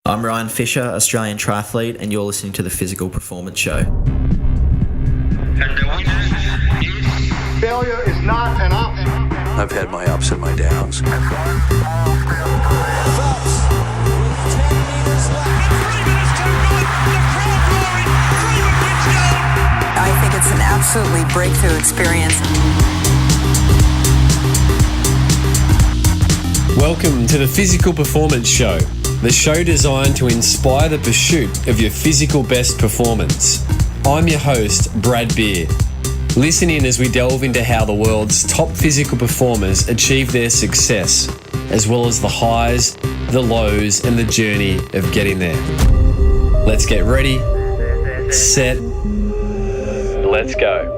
I'm Ryan Fisher, Australian Triathlete, and you're listening to the Physical Performance Show. Failure is not an option. I've had my ups and my downs. Phelps with 10 meters left. 3 minutes too good. The crowd roaring. Freeman wins gold. I think it's an absolutely breakthrough experience. Welcome to the Physical Performance Show, the show designed to inspire the pursuit of your physical best performance. I'm your host, Brad Beer. Listen in as we delve into how the world's top physical performers achieve their success, as well as the highs, the lows, and the journey of getting there. Let's get ready, set, let's go.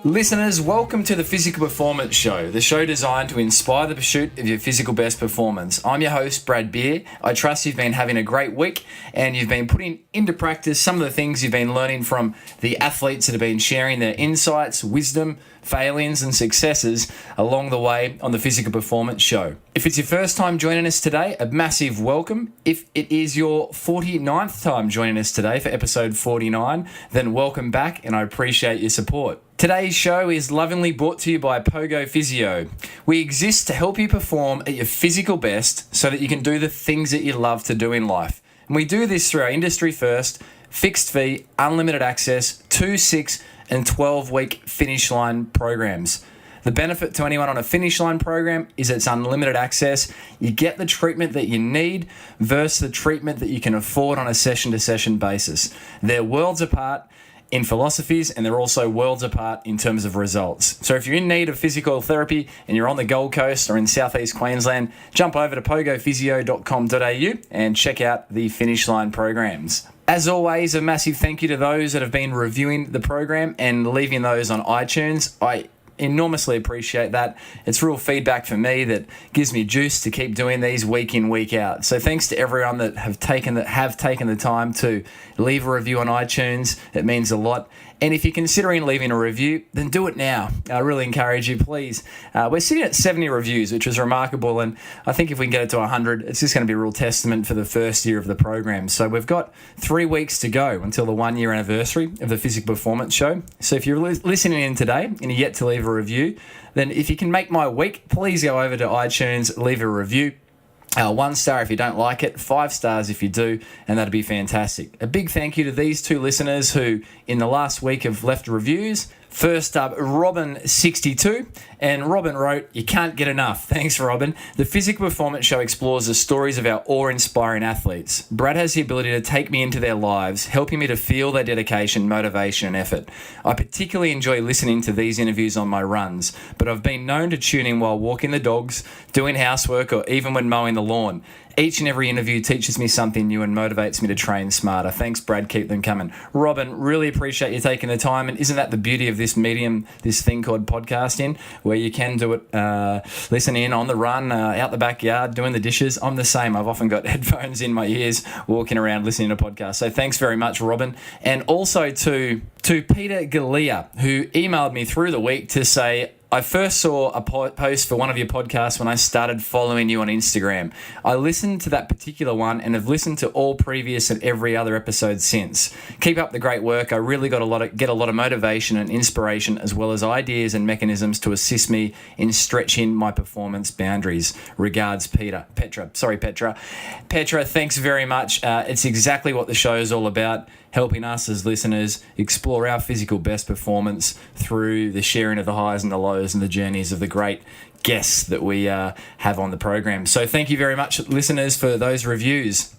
Listeners, welcome to the Physical Performance Show, the show designed to inspire the pursuit of your physical best performance. I'm your host, Brad Beer. I trust you've been having a great week and you've been putting into practice some of the things you've been learning from the athletes that have been sharing their insights, wisdom, failings and successes along the way on the Physical Performance Show. If it's your first time joining us today, a massive welcome. If it is your 49th time joining us today for episode 49, then welcome back and I appreciate your support. Today's show is lovingly brought to you by POGO Physio. We exist to help you perform at your physical best so that you can do the things that you love to do in life. And we do this through our industry first, fixed fee, unlimited access, 2, 6 and 12-week finish line programs. The benefit to anyone on a finish line program is it's unlimited access. You get the treatment that you need versus the treatment that you can afford on a session-to-session basis. They're worlds apart in philosophies, and they're also worlds apart in terms of results. So if you're in need of physical therapy and you're on the Gold Coast or in southeast Queensland, jump over to pogophysio.com.au and check out the finish line programs. As always, a massive thank you to those that have been reviewing the program and leaving those on iTunes. I enormously appreciate that. It's real feedback for me that gives me juice to keep doing these week in, week out. So thanks to everyone that have taken the time to leave a review on iTunes. It means a lot. And if you're considering leaving a review, then do it now. I really encourage you, please. We're sitting at 70 reviews, which is remarkable. And I think if we can get it to 100, it's just going to be a real testament for the first year of the program. So we've got 3 weeks to go until the 1-year anniversary of the Physical Performance Show. So if you're listening in today and you're yet to leave a review, then if you can make my week, please go over to iTunes, leave a review. 1 star if you don't like it, 5 stars if you do, and that'd be fantastic. A big thank you to these 2 listeners who, in the last week, have left reviews. First up, Robin62, and Robin wrote, "You can't get enough." Thanks, Robin. The Physical Performance Show explores the stories of our awe-inspiring athletes. Brad has the ability to take me into their lives, helping me to feel their dedication, motivation, and effort. I particularly enjoy listening to these interviews on my runs, but I've been known to tune in while walking the dogs, doing housework, or even when mowing the lawn. Each and every interview teaches me something new and motivates me to train smarter. Thanks, Brad. Keep them coming. Robin, really appreciate you taking the time. And isn't that the beauty of this medium, this thing called podcasting, where you can do it, listen in on the run, out the backyard, doing the dishes. I'm the same. I've often got headphones in my ears, walking around listening to podcasts. So thanks very much, Robin. And also to Peter Galea, who emailed me through the week to say, I first saw a post for one of your podcasts when I started following you on Instagram. I listened to that particular one and have listened to all previous and every other episode since. Keep up the great work. I really get a lot of motivation and inspiration, as well as ideas and mechanisms to assist me in stretching my performance boundaries. Regards, Petra. Petra, thanks very much. It's exactly what the show is all about. Helping us as listeners explore our physical best performance through the sharing of the highs and the lows and the journeys of the great guests that we have on the program. So thank you very much, listeners, for those reviews.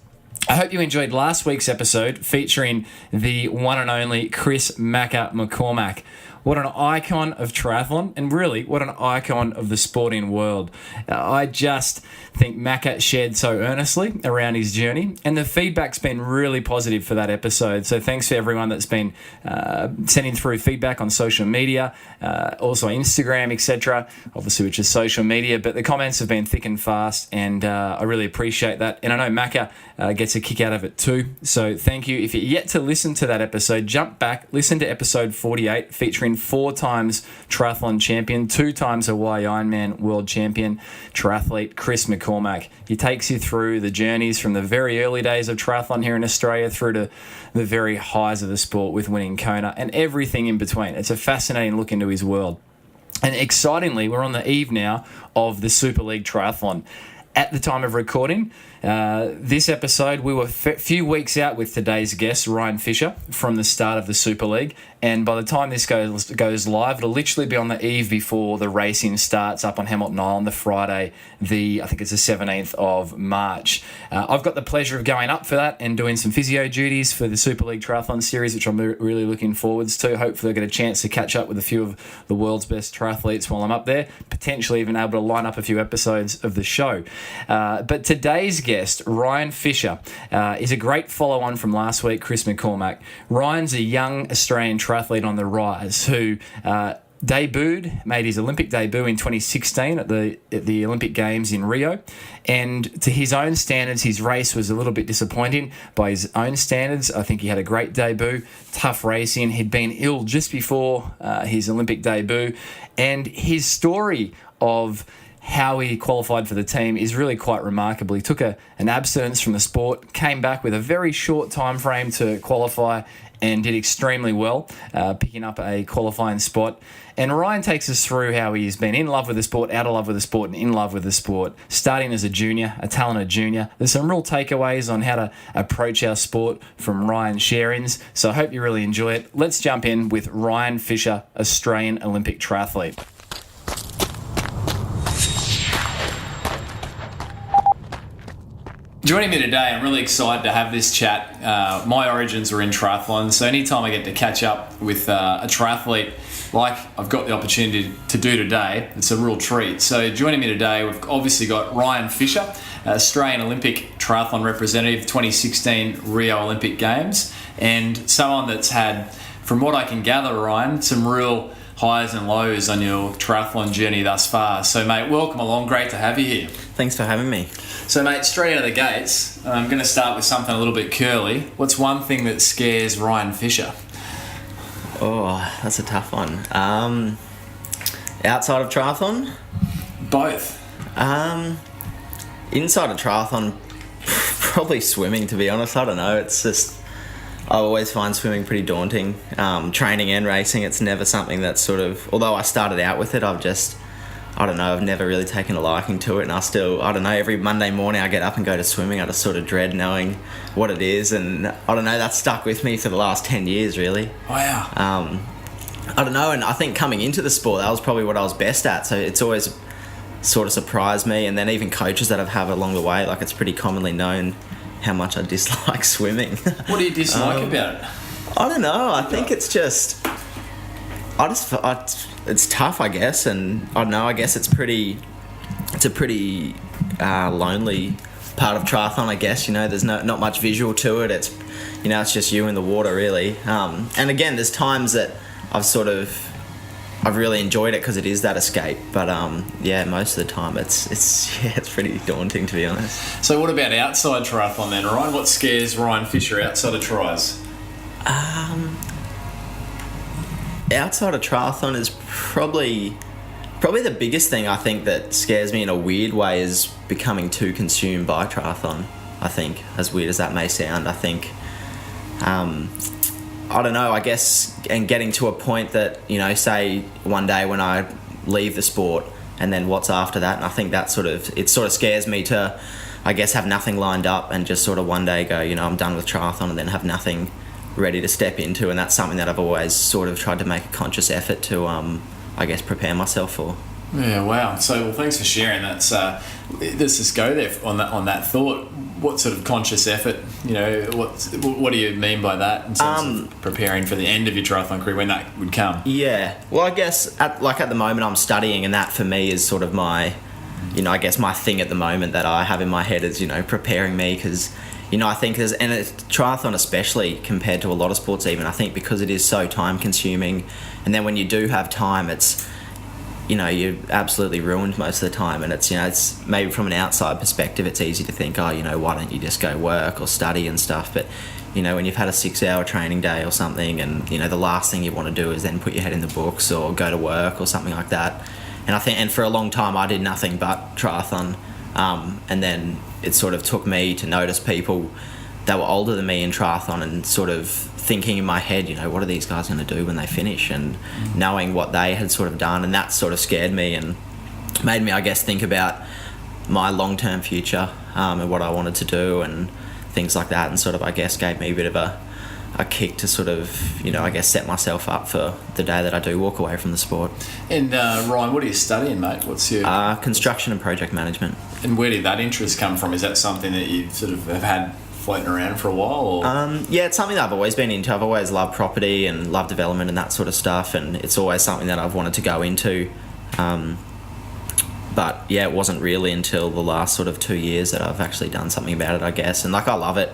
I hope you enjoyed last week's episode featuring the one and only Chris Macca McCormack. what an icon of triathlon, and really what an icon of the sporting world. I just think Macca shared so earnestly around his journey, and the feedback's been really positive for that episode. So thanks for everyone that's been sending through feedback on social media, also Instagram, etc. Obviously, which is social media, but the comments have been thick and fast, and I really appreciate that. And I know Macca gets a kick out of it too. So thank you. If you're yet to listen to that episode, jump back, listen to episode 48, featuring 4 times triathlon champion, 2 times Hawaii Ironman world champion triathlete Chris McCormack. He takes you through the journeys from the very early days of triathlon here in Australia through to the very highs of the sport with winning Kona and everything in between. It's a fascinating look into his world. And excitingly, we're on the eve now of the Super League Triathlon. At the time of recording, this episode, we were a few weeks out with today's guest, Ryan Fisher, from the start of the Super League. And by the time this goes live, it'll literally be on the eve before the racing starts up on Hamilton Island, the Friday, I think it's the 17th of March. I've got the pleasure of going up for that and doing some physio duties for the Super League Triathlon Series, which I'm really looking forwards to. Hopefully I'll get a chance to catch up with a few of the world's best triathletes while I'm up there, potentially even able to line up a few episodes of the show. But today's guest, Ryan Fisher, is a great follow-on from last week, Chris McCormack. Ryan's a young Australian triathlete on the rise who made his Olympic debut in 2016 at the Olympic Games in Rio. And to his own standards, his race was a little bit disappointing by his own standards. I think he had a great debut, tough racing. He'd been ill just before his Olympic debut. And his story of how he qualified for the team is really quite remarkable. He took an abstinence from the sport, came back with a very short time frame to qualify, and did extremely well, picking up a qualifying spot. And Ryan takes us through how he's been in love with the sport, out of love with the sport, and in love with the sport, starting as a junior, a talented junior. There's some real takeaways on how to approach our sport from Ryan's sharings, so I hope you really enjoy it. Let's jump in with Ryan Fisher, Australian Olympic Triathlete. Joining me today, I'm really excited to have this chat. My origins were in triathlon, so anytime I get to catch up with a triathlete like I've got the opportunity to do today, it's a real treat. So joining me today, we've obviously got Ryan Fisher, Australian Olympic Triathlon representative, 2016 Rio Olympic Games, and someone that's had, from what I can gather, Ryan, some real highs and lows on your triathlon journey thus far. So, mate, welcome along. Great to have you here. Thanks for having me. So, mate, straight out of the gates, I'm going to start with something a little bit curly. What's one thing that scares Ryan Fisher? Oh, that's a tough one. Outside of triathlon? Both. Inside of triathlon, probably swimming, to be honest. I don't know. It's just, I always find swimming pretty daunting. Training and racing, it's never something that's sort of, although I started out with it, I've never really taken a liking to it, and every Monday morning I get up and go to swimming, I just sort of dread knowing what it is, and that's stuck with me for the last 10 years, really. Wow. And I think coming into the sport, that was probably what I was best at, so it's always sort of surprised me, and then even coaches that I've had along the way, like it's pretty commonly known how much I dislike swimming. What do you dislike about it? I don't know, I think it's just... it's tough, I guess, and I don't know, I guess it's a pretty lonely part of triathlon, I guess, there's not much visual to it, it's just you in the water, really, and again, there's times that I've really enjoyed it because it is that escape, but most of the time it's pretty daunting, to be honest. So what about outside triathlon then, Ryan? What scares Ryan Fisher outside of tries? Outside of triathlon is probably the biggest thing, I think, that scares me in a weird way is becoming too consumed by triathlon, I think, as weird as that may sound. I think, I don't know, I guess, and getting to a point that, say one day when I leave the sport and then what's after that, and I think that sort of scares me to, I guess, have nothing lined up and just sort of one day go, I'm done with triathlon, and then have nothing ready to step into, and that's something that I've always sort of tried to make a conscious effort to, I guess, prepare myself for. Yeah, wow. So, well, thanks for sharing. Let's just go there on that thought. What sort of conscious effort, what do you mean by that in terms of preparing for the end of your triathlon career, when that would come? Yeah. Well, I guess at the moment I'm studying, and that for me is sort of my, I guess my thing at the moment that I have in my head is, preparing me, because, I think and it's triathlon especially compared to a lot of sports even, I think because it is so time consuming, and then when you do have time, it's, you're absolutely ruined most of the time, and it's maybe from an outside perspective it's easy to think, why don't you just go work or study and stuff, but when you've had a 6-hour training day or something, and the last thing you want to do is then put your head in the books or go to work or something like that. And I think, and for a long time I did nothing but triathlon, and then it sort of took me to notice people that were older than me in triathlon and sort of thinking in my head, what are these guys going to do when they finish, and knowing what they had sort of done, and that sort of scared me and made me, I guess, think about my long-term future, and what I wanted to do and things like that, and sort of, I guess, gave me a bit of a kick to sort of, I guess, set myself up for the day that I do walk away from the sport. And Ryan, what are you studying, mate? What's your... construction and project management. And where did that interest come from? Is that something that you sort of have had floating around for a while? Or? Yeah, it's something that I've always been into. I've always loved property and loved development and that sort of stuff, and it's always something that I've wanted to go into. But yeah, it wasn't really until the last sort of 2 years that I've actually done something about it, I guess. And I love it.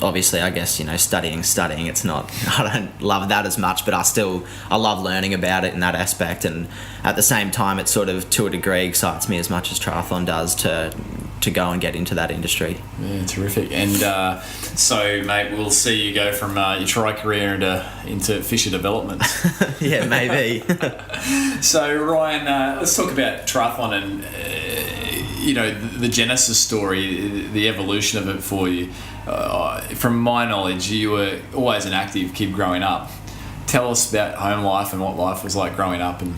Obviously, I guess, studying, it's not, I don't love that as much, but I love learning about it in that aspect. And at the same time, it sort of, to a degree, excites me as much as triathlon does to go and get into that industry. Yeah, terrific. And so, mate, we'll see you go from your tri career into Fisher development. Yeah, maybe. So, Ryan, let's talk about triathlon and, the genesis story, the evolution of it for you. From my knowledge, you were always an active kid growing up. Tell us about home life and what life was like growing up, and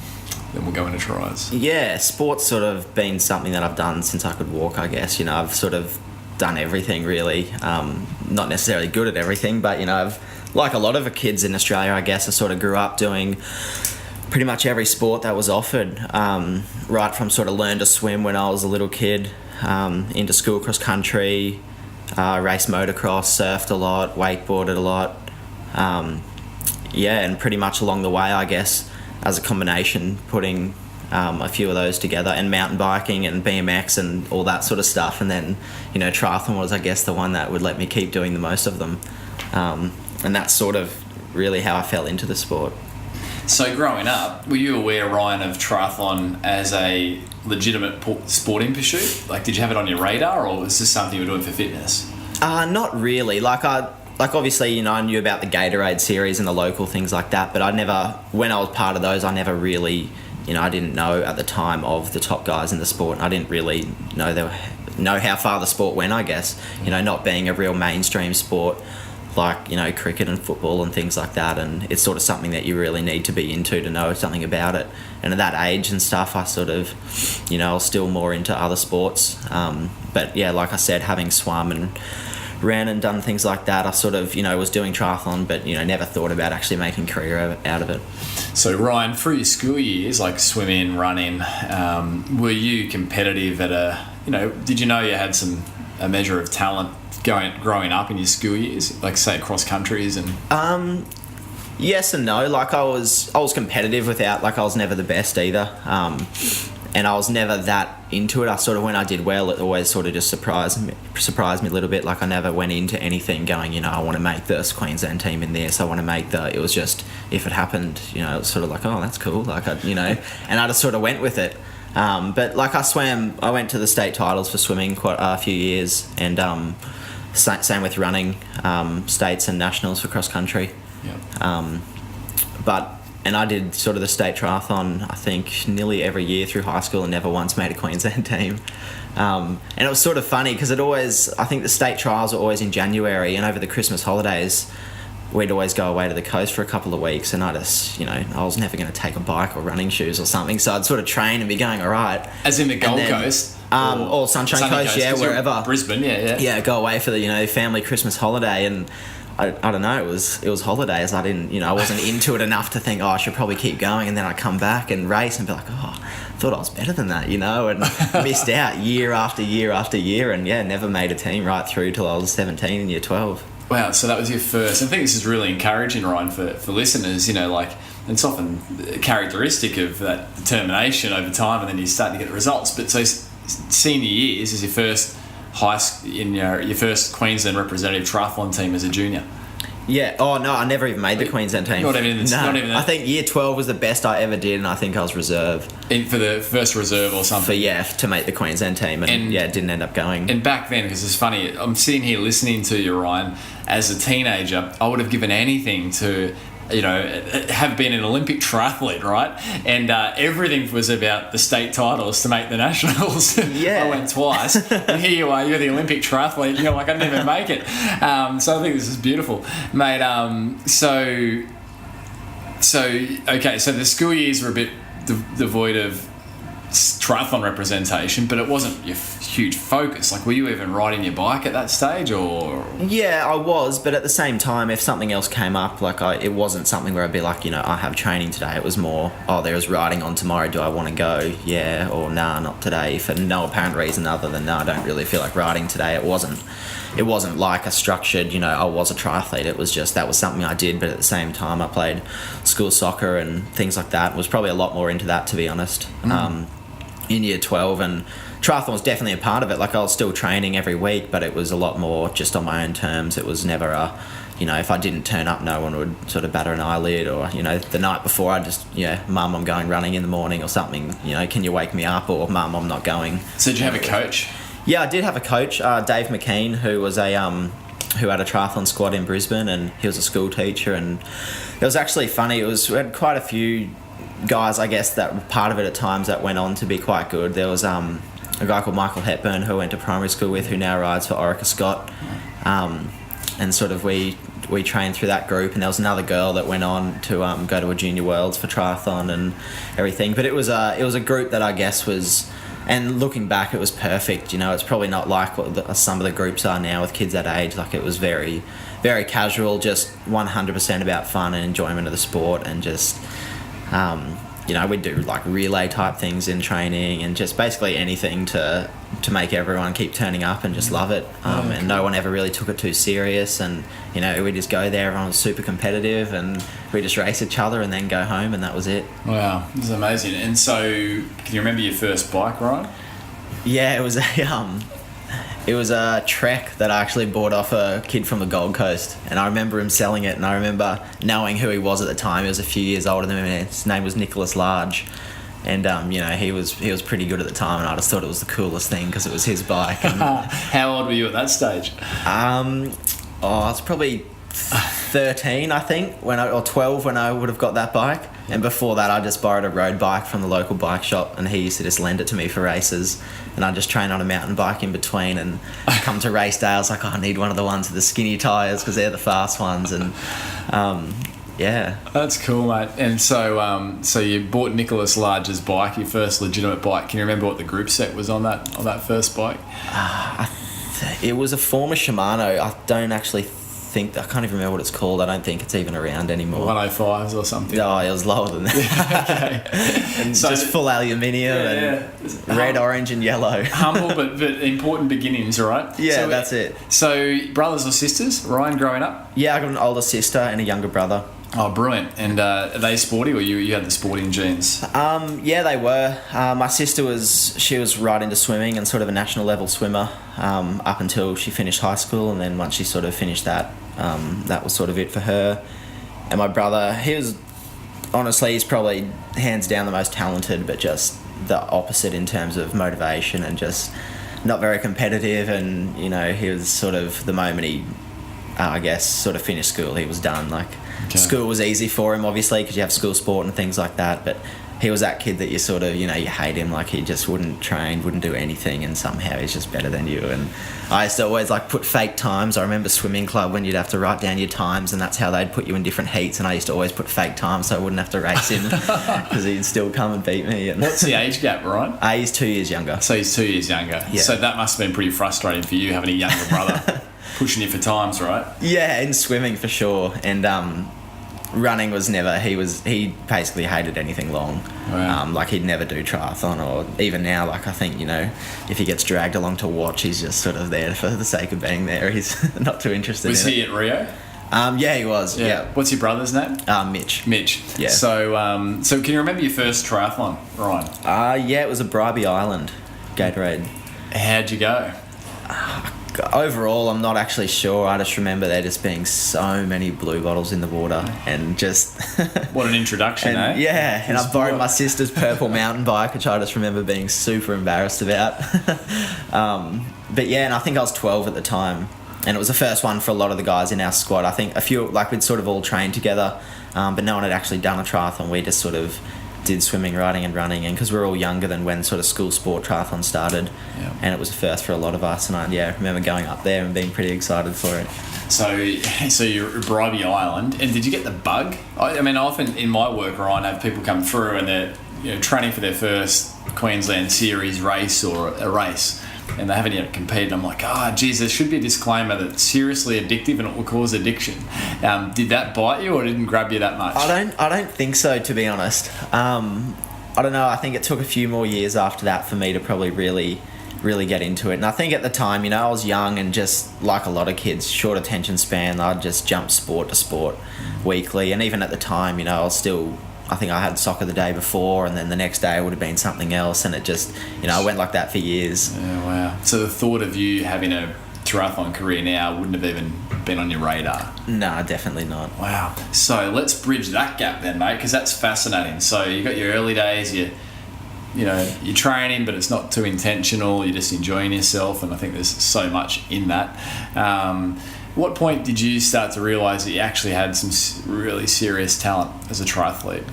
then we'll go into tries. Yeah, sport's sort of been something that I've done since I could walk, I guess. I've sort of done everything, really. Not necessarily good at everything, but, I've, like a lot of kids in Australia, I guess, I sort of grew up doing pretty much every sport that was offered, right from sort of learn to swim when I was a little kid, into school cross country, raced motocross, surfed a lot, wakeboarded a lot. And pretty much along the way, I guess, as a combination, putting a few of those together, and mountain biking and BMX and all that sort of stuff. And then, triathlon was, I guess, the one that would let me keep doing the most of them. And that's sort of really how I fell into the sport. So growing up, were you aware, Ryan, of triathlon as a legitimate sporting pursuit? Like, did you have it on your radar, or was this something you were doing for fitness? Not really. Obviously, I knew about the Gatorade series and the local things like that, but when I was part of those, I never really, I didn't know at the time of the top guys in the sport. I didn't really know how far the sport went, I guess. Not being a real mainstream sport like, cricket and football and things like that, and it's sort of something that you really need to be into to know something about it. And at that age and stuff, I sort of, I was still more into other sports. But yeah, like I said, having swum and ran and done things like that, I sort of, was doing triathlon, but, never thought about actually making a career out of it. So, Ryan, through your school years, like swimming, running, were you competitive did you know you had a measure of talent growing up in your school years, like, say, cross countries and... Yes and no. Like, I was competitive without, I was never the best either. And I was never that into it. I sort of, when I did well, it always sort of just surprised me a little bit. Like, I never went into anything going, I want to make this Queensland team in this. I want to make it was just, if it happened, it was sort of like, oh, that's cool. Like, and I just sort of went with it. But like, I went to the state titles for swimming quite a few years, and same with running, states and nationals for cross country. Yeah. And I did sort of the state triathlon, I think, nearly every year through high school, and never once made a Queensland team. And it was sort of funny because I think the state trials were always in January, and over the Christmas holidays, we'd always go away to the coast for a couple of weeks, and I just, I was never going to take a bike or running shoes or something, so I'd sort of train and be going, all right. As in the Gold Coast? Or Sunshine Coast, yeah, wherever. Brisbane, yeah. Yeah, go away for the, family Christmas holiday, and I don't know, it was holidays. I didn't, I wasn't into it enough to think, I should probably keep going. And then I come back and race and be like, I thought I was better than that, and missed out year after year after year, and never made a team right through till I was 17 in year 12. Wow, so that was your first. I think this is really encouraging, Ryan, for listeners. It's often characteristic of that determination over time, and then you start to get the results. But so senior years is your first your first Queensland representative triathlon team as a junior. Yeah. Oh no, I never even made the Queensland team. Not even I think year 12 was the best I ever did, and I think I was reserve for the first reserve or something. To make the Queensland team, and it didn't end up going. And back then, because it's funny, I'm sitting here listening to you, Ryan. As a teenager, I would have given anything to have been an Olympic triathlete, right? And everything was about the state titles to make the nationals. Yeah. I went twice. And here you are, you're the Olympic triathlete. You're like, I didn't even make it. So I think this is beautiful. Mate, so the school years were a bit devoid of triathlon representation, but it wasn't your huge focus. Like, were you even riding your bike at that stage, or? Yeah, I was, but at the same time, if something else came up, it wasn't something where I'd be like, I have training today. It was more, there's riding on tomorrow. Do I want to go? Yeah, or nah, not today. For no apparent reason other than, I don't really feel like riding today. It wasn't like a structured, I was a triathlete. It was just, that was something I did, but at the same time, I played school soccer and things like that. Was probably a lot more into that, to be honest. In year 12, and triathlon was definitely a part of it. Like, I was still training every week, but it was a lot more just on my own terms. It was never if I didn't turn up, no one would sort of batter an eyelid, or, the night before I just, Mum, I'm going running in the morning or something, can you wake me up, or Mum, I'm not going. So did you have a coach? Yeah, I did have a coach, Dave McKean, who was who had a triathlon squad in Brisbane, and he was a school teacher, and it was actually funny. We had quite a few guys, I guess, that were part of it at times that went on to be quite good. There was a guy called Michael Hepburn, who I went to primary school with, who now rides for Orica Scott, and sort of we trained through that group. And there was another girl that went on to go to a junior worlds for triathlon and everything. But it was a group that I guess was, and looking back, it was perfect. It's probably not like what some of the groups are now with kids that age. Like, it was very, very casual, just 100% about fun and enjoyment of the sport, and just we'd do like relay type things in training, and just basically anything to make everyone keep turning up and just love it. And no one ever really took it too serious, and we'd just go there, everyone was super competitive, and we just race each other and then go home, and that was it. Wow, this is amazing. And so, can you remember your first bike ride? Yeah, it was a Trek that I actually bought off a kid from the Gold Coast, and I remember him selling it, and I remember knowing who he was at the time. He was a few years older than me. His name was Nicholas Large, and he was pretty good at the time, and I just thought it was the coolest thing because it was his bike. And, how old were you at that stage? I was probably 13, I think, or 12 when I would have got that bike. And before that, I just borrowed a road bike from the local bike shop, and he used to just lend it to me for races, and I just train on a mountain bike in between, and come to race day, I was like, I need one of the ones with the skinny tyres because they're the fast ones. And yeah, that's cool, mate. And so you bought Nicholas Large's bike, your first legitimate bike. Can you remember what the group set was on that first bike? It was a former Shimano. I don't actually think, I can't even remember what it's called. I don't think it's even around anymore. 105s or something. No, it was lower than that. Okay. And so just full aluminium and red, orange and yellow. Humble but important beginnings, right? Yeah, that's it. So brothers or sisters, Ryan, growing up? Yeah, I got an older sister and a younger brother. Oh, brilliant. And are they sporty, or you had the sporting genes? Yeah, they were. My sister was right into swimming and sort of a national level swimmer up until she finished high school, and then once she sort of finished that, that was sort of it for her. And my brother, he's probably hands down the most talented, but just the opposite in terms of motivation, and just not very competitive. And he was sort of, the moment he sort of finished school, he was done. Like, school was easy for him, obviously, because you have school sport and things like that, but he was that kid that you sort of, you hate him. Like, he just wouldn't train, wouldn't do anything, and somehow he's just better than you. And I used to always put fake times. I remember swimming club when you'd have to write down your times, and that's how they'd put you in different heats, and I used to always put fake times so I wouldn't have to race him because he'd still come and beat me. And what's the age gap, Ryan? He's 2 years younger. So he's 2 years younger. Yeah. So that must have been pretty frustrating for you, having a younger brother. pushing you for times, right? Yeah, in swimming for sure, and running was never. He basically hated anything long. Wow. Like he'd never do triathlon, or even now, like I think if he gets dragged along to watch, he's just sort of there for the sake of being there. He's not too interested. Was in he it. at Rio? Yeah, he was. Yeah. What's your brother's name? Mitch. Mitch. Yeah. So, so can you remember your first triathlon, Ryan? Yeah, it was a Bribey Island, Gatorade. How'd you go? Overall, I'm not actually sure. I just remember there just being so many blue bottles in the water, and just What an introduction, eh? Yeah, and I borrowed my sister's purple mountain bike, which I just remember being super embarrassed about. But yeah, and I think I was 12 at the time, and it was the first one for a lot of the guys in our squad. I think a few, like we'd sort of all trained together, but no one had actually done a triathlon. We just sort of did swimming, riding and running, and because we were all younger than when sort of school sport triathlon started, and it was a first for a lot of us, and I remember going up there and being pretty excited for it. So you're at Bribey Island, and did you get the bug? I mean, often in my work, Ryan, I have people come through and they're training for their first Queensland Series race or a race, and they haven't yet competed. I'm like, geez, there should be a disclaimer that's seriously addictive and it will cause addiction. Did that bite you, or didn't grab you that much? I don't think so, to be honest. I don't know. I think it took a few more years after that for me to probably really get into it. And I think at the time, I was young and just like a lot of kids, short attention span. I'd just jump sport to sport weekly. And even at the time, I was still, I think I had soccer the day before, and then the next day it would have been something else. And it just, I went like that for years. Yeah, wow. So the thought of you having a triathlon career now wouldn't have even been on your radar? No, definitely not. Wow. So let's bridge that gap then, mate, because that's fascinating. So you got your early days, you're training, but it's not too intentional. You're just enjoying yourself, and I think there's so much in that. What point did you start to realise that you actually had some really serious talent as a triathlete?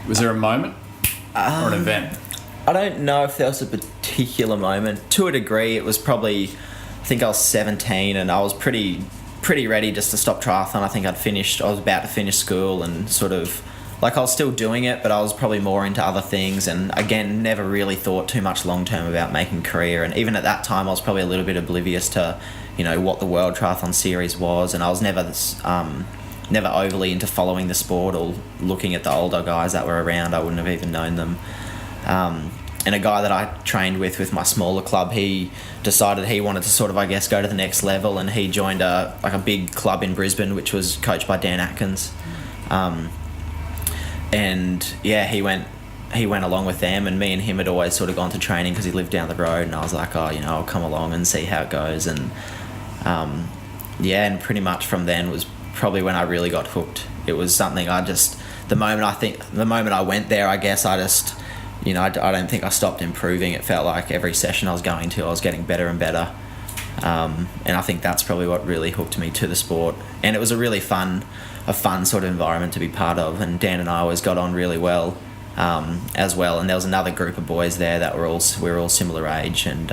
Was there a moment or an event? I don't know if there was a particular moment. To a degree, it was probably, I think I was 17, and I was pretty ready just to stop triathlon. I think I was about to finish school, and sort of, like, I was still doing it, but I was probably more into other things, and again, never really thought too much long term about making a career. And even at that time, I was probably a little bit oblivious to, what the World Triathlon Series was, and I was never overly into following the sport or looking at the older guys that were around. I wouldn't have even known them. And a guy that I trained with my smaller club, he decided he wanted to sort of, I guess, go to the next level, and he joined a big club in Brisbane, which was coached by Dan Atkins. And yeah, he went along with them, and me and him had always sort of gone to training because he lived down the road, and I was like, I'll come along and see how it goes. And and pretty much from then was probably when I really got hooked. It was something the moment I went there, I guess I just, I don't think I stopped improving. It felt like every session I was going to, I was getting better and better. And I think that's probably what really hooked me to the sport. And it was a fun sort of environment to be part of. And Dan and I always got on really well, as well. And there was another group of boys there that we were all similar age. And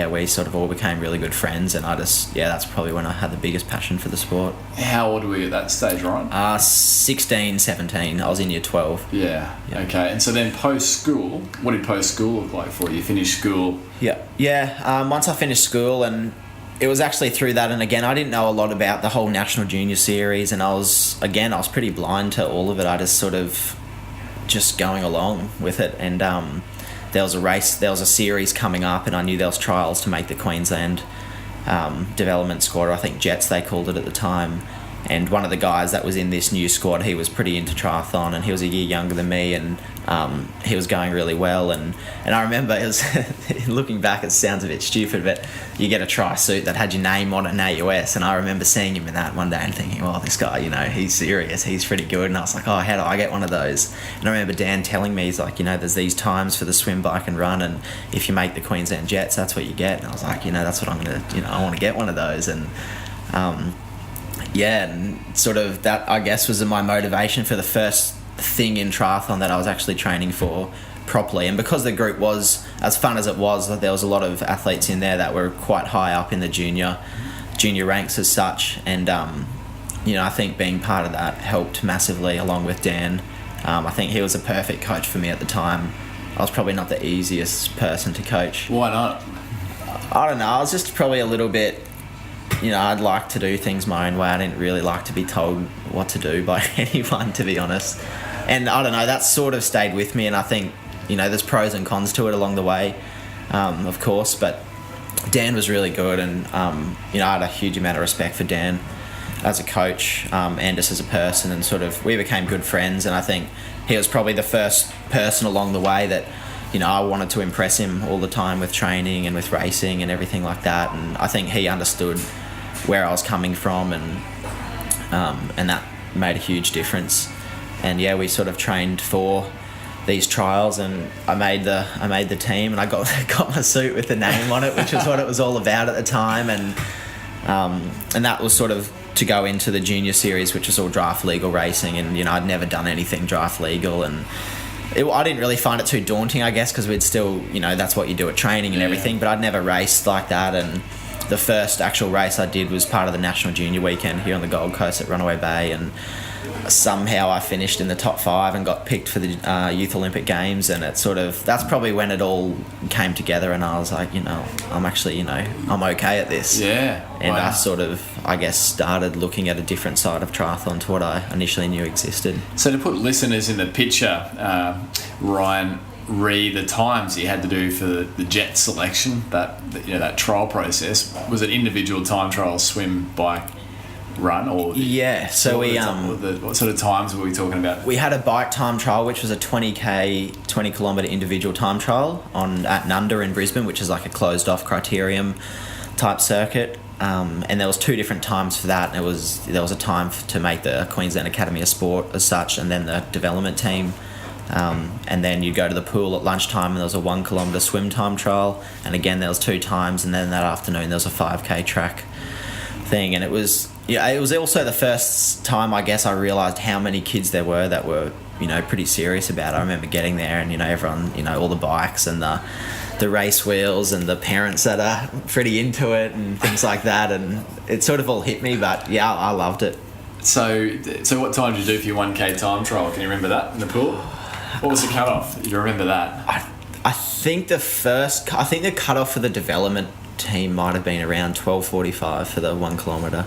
we sort of all became really good friends. And that's probably when I had the biggest passion for the sport. How old were you at that stage, Ryan? 16, 17. I was in year 12. Yeah. Okay. And so then post-school, what did post-school look like for you? You finished school? Yeah. Once I finished school, and it was actually through that, and again, I didn't know a lot about the whole National Junior Series, and I was pretty blind to all of it. I just sort of just going along with it, and there was a series coming up, and I knew there was trials to make the Queensland development squad, or I think Jets they called it at the time. And one of the guys that was in this new squad, he was pretty into triathlon, and he was a year younger than me, and he was going really well. And I remember, it was looking back, it sounds a bit stupid, but you get a tri suit that had your name on it in AUS, and I remember seeing him in that one day and thinking, this guy, he's serious, he's pretty good. And I was like, how do I get one of those? And I remember Dan telling me, he's like, there's these times for the swim, bike and run, and if you make the Queensland Jets, that's what you get. And I was like, that's what I'm going to, I want to get one of those. And and sort of that, I guess, was my motivation for the first thing in triathlon that I was actually training for properly. And because the group was as fun as it was, there was a lot of athletes in there that were quite high up in the junior ranks as such. And I think being part of that helped massively, along with Dan. I think he was a perfect coach for me at the time. I was probably not the easiest person to coach. Why not? I don't know. I was just probably a little bit I'd like to do things my own way. I didn't really like to be told what to do by anyone, to be honest. And I don't know, that sort of stayed with me, and I think, there's pros and cons to it along the way, of course, but Dan was really good, and, I had a huge amount of respect for Dan as a coach, and just as a person, and sort of, we became good friends, and I think he was probably the first person along the way that, I wanted to impress him all the time with training and with racing and everything like that, and I think he understood where I was coming from, and that made a huge difference. And yeah, we sort of trained for these trials, and I made the team, and I got my suit with the name on it, which is what it was all about at the time, and that was sort of to go into the junior series, which is all draft legal racing, and I'd never done anything draft legal, and I didn't really find it too daunting, I guess, because we'd still, that's what you do at training and everything, but I'd never raced like that, and the first actual race I did was part of the National Junior Weekend here on the Gold Coast at Runaway Bay, and somehow I finished in the top 5 and got picked for the Youth Olympic Games, and that's probably when it all came together, and I was like, I'm actually, I'm okay at this. Yeah. And wow. I sort of, I guess, started looking at a different side of triathlon to what I initially knew existed. So to put listeners in the picture, Ryan, the times you had to do for the jet selection, that trial process, was it individual time trials, swim, bike, run, or so what sort of times were we talking about? We had a bike time trial, which was a 20 kilometre individual time trial at Nunda in Brisbane, which is like a closed off criterium type circuit, and there was 2 different times for that, and there was a time to make the Queensland Academy of Sport as such, and then the development team. And then you'd go to the pool at lunchtime, and there was a 1 kilometre swim time trial, and again there was 2 times, and then that afternoon there was a 5k track thing, and it was also the first time, I guess, I realised how many kids there were that were pretty serious about it. I remember getting there, and everyone, all the bikes and the race wheels and the parents that are pretty into it and things like that, and it sort of all hit me, but yeah, I loved it. So what time did you do for your 1k time trial? Can you remember that in the pool? What was the cutoff? You remember that? I think the cutoff for the development team might have been around 12:45 for the 1 kilometre.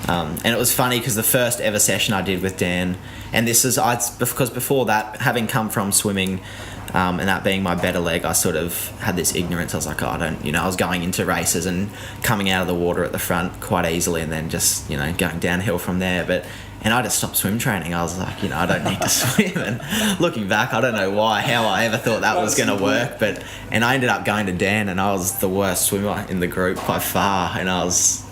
And it was funny because the first ever session I did with Dan, and because before that, having come from swimming, and that being my better leg, I sort of had this ignorance. I was like, I was going into races and coming out of the water at the front quite easily, and then just, going downhill from there. And I just stopped swim training. I was like, I don't need to swim. And looking back, I don't know how I ever thought that was going to work. And I ended up going to Dan, and I was the worst swimmer in the group by far. And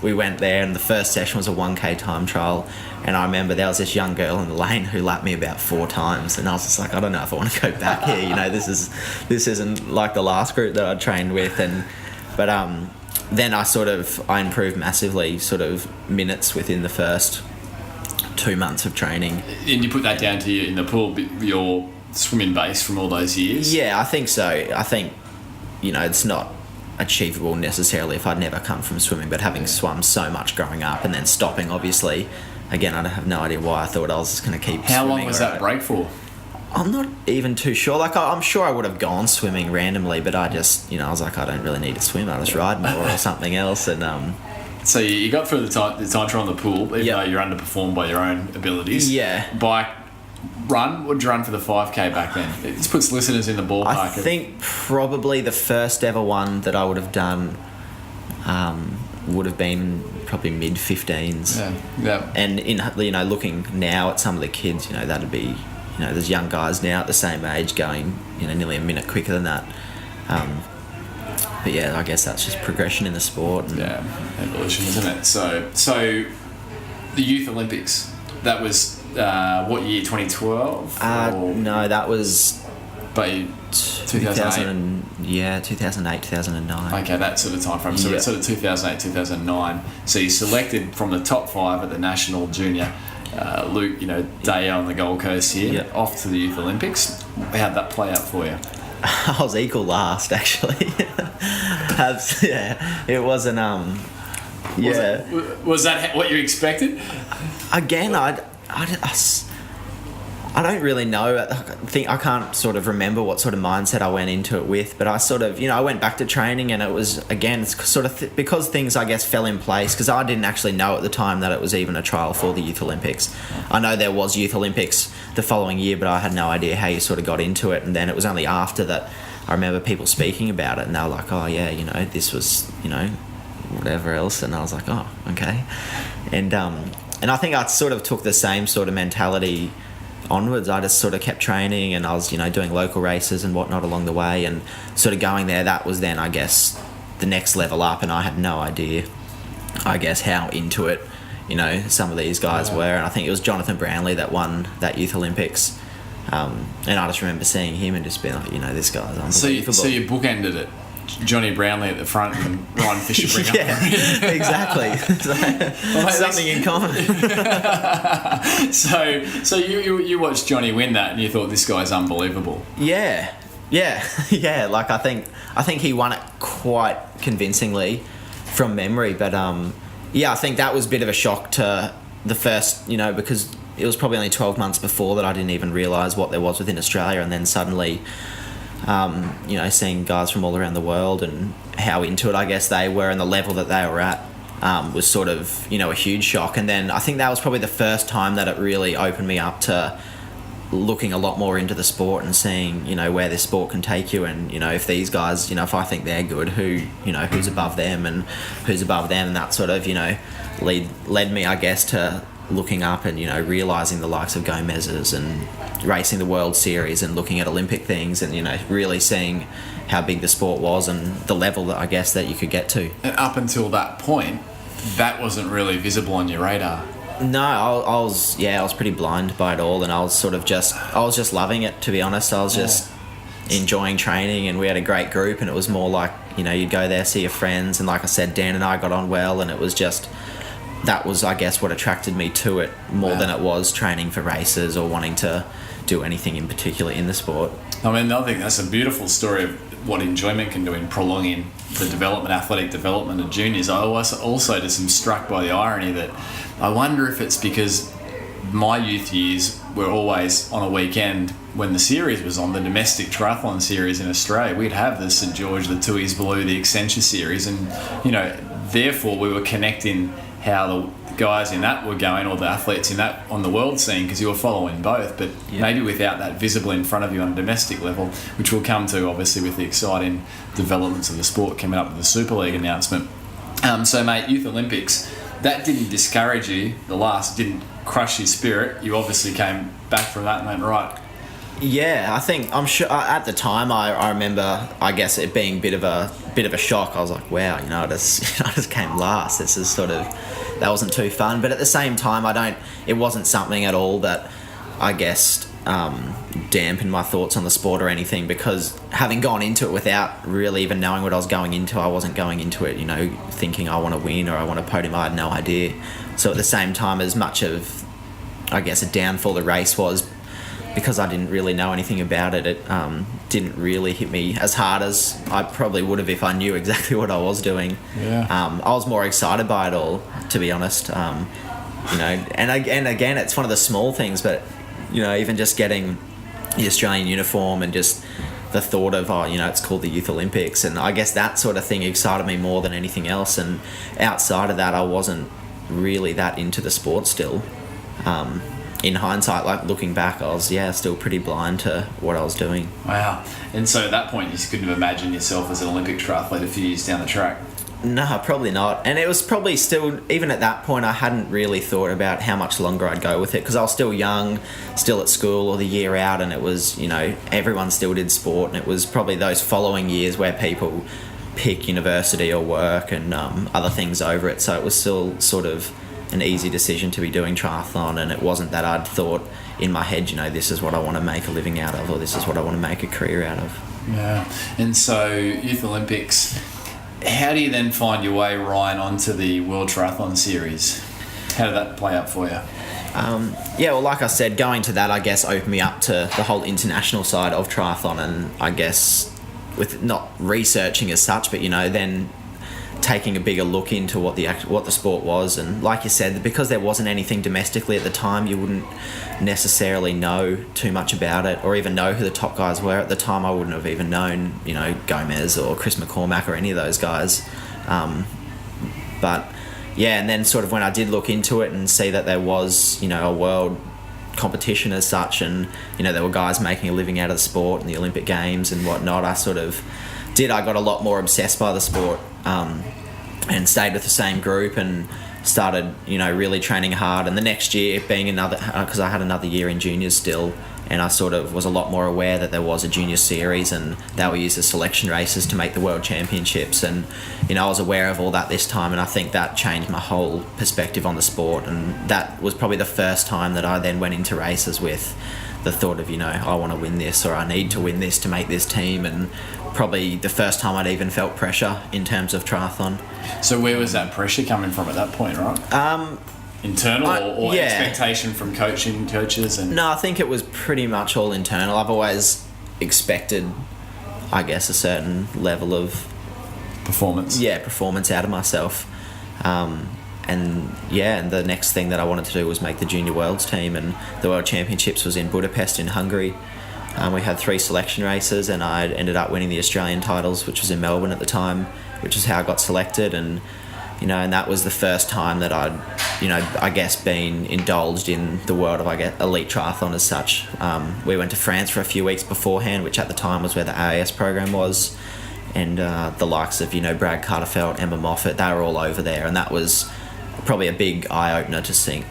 we went there, and the first session was a 1k time trial. And I remember there was this young girl in the lane who lapped me about 4 times. And I was just like, I don't know if I want to go back here. This isn't like the last group that I trained with. But then I improved massively, sort of minutes within the first 2 months of training. And you put that down to you in the pool, your swimming base from all those years? Yeah, I think so. I think, it's not achievable necessarily if I'd never come from swimming, but having swum so much growing up and then stopping, obviously, again, I have no idea why I thought I was just going to keep How swimming. long was that break for? I'm not even too sure. I'm sure I would have gone swimming randomly, but I just, I was like, I don't really need to swim. I'll just ride more or something else. And So you got through the time trial in the pool, even though you're underperformed by your own abilities. Yeah. Bike, run. What did you run for the 5k back then? It just puts listeners in the ballpark. I think probably the first ever one that I would have done would have been probably mid-15s. Yeah. And in looking now at some of the kids, that'd be, there's young guys now at the same age going, nearly a minute quicker than that. But yeah, I guess that's just progression in the sport. And evolution, isn't it? So the Youth Olympics, that was what year? 2012? No, that was. But 2008. 2008, 2009. Okay, that sort of time frame. So it's sort of 2008, 2009. So you selected from the top 5 at the National Junior. Luke, day on the Gold Coast here, off to the Youth Olympics. How'd that play out for you? I was equal last, actually. It wasn't. Was that what you expected? Again, I I don't really know. I can't sort of remember what sort of mindset I went into it with, but I sort of, I went back to training, and it was, again, it's sort of because things, I guess, fell in place, because I didn't actually know at the time that it was even a trial for the Youth Olympics. I know there was Youth Olympics the following year, but I had no idea how you sort of got into it, and then it was only after that I remember people speaking about it, and they were like, oh yeah, this was, whatever else, and I was like, oh, okay. And I think I sort of took the same sort of mentality onwards. I just sort of kept training, and I was, doing local races and whatnot along the way, and sort of going there. That was then, I guess, the next level up, and I had no idea, I guess, how into it, some of these guys were. And I think it was Jonathan Brownlee that won that Youth Olympics. And I just remember seeing him and just being like, this guy's unbelievable. So you bookended it. Johnny Brownlee at the front and Ryan Fisher bring yeah, up. exactly. Something in common. So you watched Johnny win that, and you thought, this guy's unbelievable. Yeah. Like I think he won it quite convincingly from memory, but I think that was a bit of a shock to the first, because it was probably only 12 months before that I didn't even realise what there was within Australia, and then suddenly, seeing guys from all around the world and how into it, I guess, they were, and the level that they were at, was sort of, a huge shock. And then I think that was probably the first time that it really opened me up to looking a lot more into the sport and seeing, where this sport can take you, and, if these guys, if I think they're good, who's above them and who's above them, and that sort of, led me, I guess, to looking up and, realising the likes of Gomez's and racing the World Series and looking at Olympic things and, really seeing how big the sport was and the level that I guess that you could get to. And up until that point, that wasn't really visible on your radar. No, I was pretty blind by it all, and I was just loving it, to be honest. I was just enjoying training, and we had a great group, and it was more like, you'd go there, see your friends, and like I said, Dan and I got on well, and it was just, that was, I guess, what attracted me to it more than it was training for races or wanting to do anything in particular in the sport. I mean, I think that's a beautiful story of what enjoyment can do in prolonging the athletic development of juniors. I also just am struck by the irony that I wonder if it's because my youth years were always on a weekend when the series was on, the domestic triathlon series in Australia. We'd have the St George, the Tui's Blue, the Accenture series, and, therefore we were connecting how the guys in that were going, or the athletes in that on the world scene, because you were following both, but maybe without that visible in front of you on a domestic level, which we'll come to obviously with the exciting developments of the sport coming up with the Super League announcement. So mate, Youth Olympics, that didn't discourage you, didn't crush your spirit. You obviously came back from that and went, right. Yeah, I'm sure at the time I remember, I guess, it being a bit of a shock. I was like, wow, I just came last. This is sort of, that wasn't too fun. But at the same time, it wasn't something at all that, I guess, dampened my thoughts on the sport or anything, because having gone into it without really even knowing what I was going into, I wasn't going into it, thinking I want to win or I want to podium. I had no idea. So at the same time, as much of, I guess, a downfall the race was, because I didn't really know anything about it, it didn't really hit me as hard as I probably would have if I knew exactly what I was doing. Yeah. I was more excited by it all, to be honest. And again, it's one of the small things, but, even just getting the Australian uniform and just the thought of, it's called the Youth Olympics, and I guess that sort of thing excited me more than anything else. And outside of that, I wasn't really that into the sport still. In hindsight, like looking back, I was still pretty blind to what I was doing. Wow. And so at that point, you couldn't have imagined yourself as an Olympic triathlete a few years down the track? No, probably not. And it was probably still, even at that point, I hadn't really thought about how much longer I'd go with it, because I was still young, still at school or the year out, and it was, everyone still did sport, and it was probably those following years where people pick university or work and other things over it. So it was still sort of an easy decision to be doing triathlon, and it wasn't that I'd thought in my head, this is what I want to make a living out of, or this is what I want to make a career out of. Yeah. And so Youth Olympics, how do you then find your way, Ryan, onto the World Triathlon Series? How did that play out for you? Well, like I said, going to that, I guess, opened me up to the whole international side of triathlon, and I guess with not researching as such, but then taking a bigger look into what the sport was. And like you said, because there wasn't anything domestically at the time, you wouldn't necessarily know too much about it, or even know who the top guys were. At the time, I wouldn't have even known, Gomez or Chris McCormack or any of those guys. But yeah, and then sort of when I did look into it and see that there was, a world competition as such, and there were guys making a living out of the sport and the Olympic Games and whatnot, I got a lot more obsessed by the sport, and stayed with the same group and started really training hard. And the next year being because I had another year in juniors still, and I sort of was a lot more aware that there was a junior series and they were used as selection races to make the world championships, and I was aware of all that this time, and I think that changed my whole perspective on the sport. And that was probably the first time that I then went into races with the thought of I want to win this, or I need to win this to make this team, and probably the first time I'd even felt pressure in terms of triathlon. So where was that pressure coming from at that point, right? Internal or expectation from coaches? No, I think it was pretty much all internal. I've always expected, I guess, a certain level of performance out of myself. And the next thing that I wanted to do was make the Junior Worlds team, and the World Championships was in Budapest in Hungary. We had 3 selection races, and I ended up winning the Australian titles, which was in Melbourne at the time, which is how I got selected. And and that was the first time that I'd I guess been indulged in the world of elite triathlon as such. We went to France for a few weeks beforehand, which at the time was where the AUS program was, and the likes of Brad Carterfeld, Emma Moffat, they were all over there, and that was probably a big eye-opener to think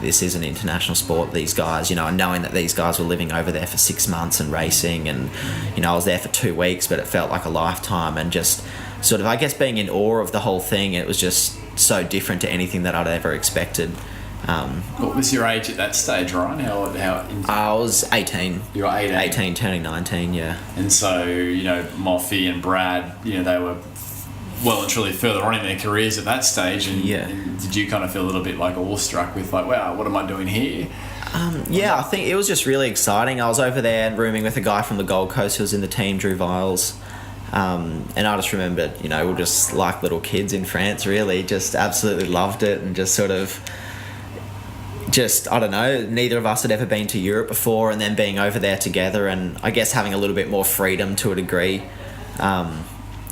this is an international sport, these guys, and knowing that these guys were living over there for 6 months and racing, and I was there for 2 weeks, but it felt like a lifetime, and just sort of, I guess, being in awe of the whole thing. It was just so different to anything that I'd ever expected. What was your age at that stage, Ryan? I was 18. You were 18? 18, turning 19, yeah. And so, Moffy and Brad, they were well and truly further on in their careers at that stage, and did you kind of feel a little bit like awestruck with wow, what am I doing here? I think it was just really exciting. I was over there rooming with a guy from the Gold Coast who was in the team, Drew Viles, and I just remembered, we were just like little kids in France, really, just absolutely loved it, and just sort of I don't know, neither of us had ever been to Europe before, and then being over there together, and I guess having a little bit more freedom to a degree.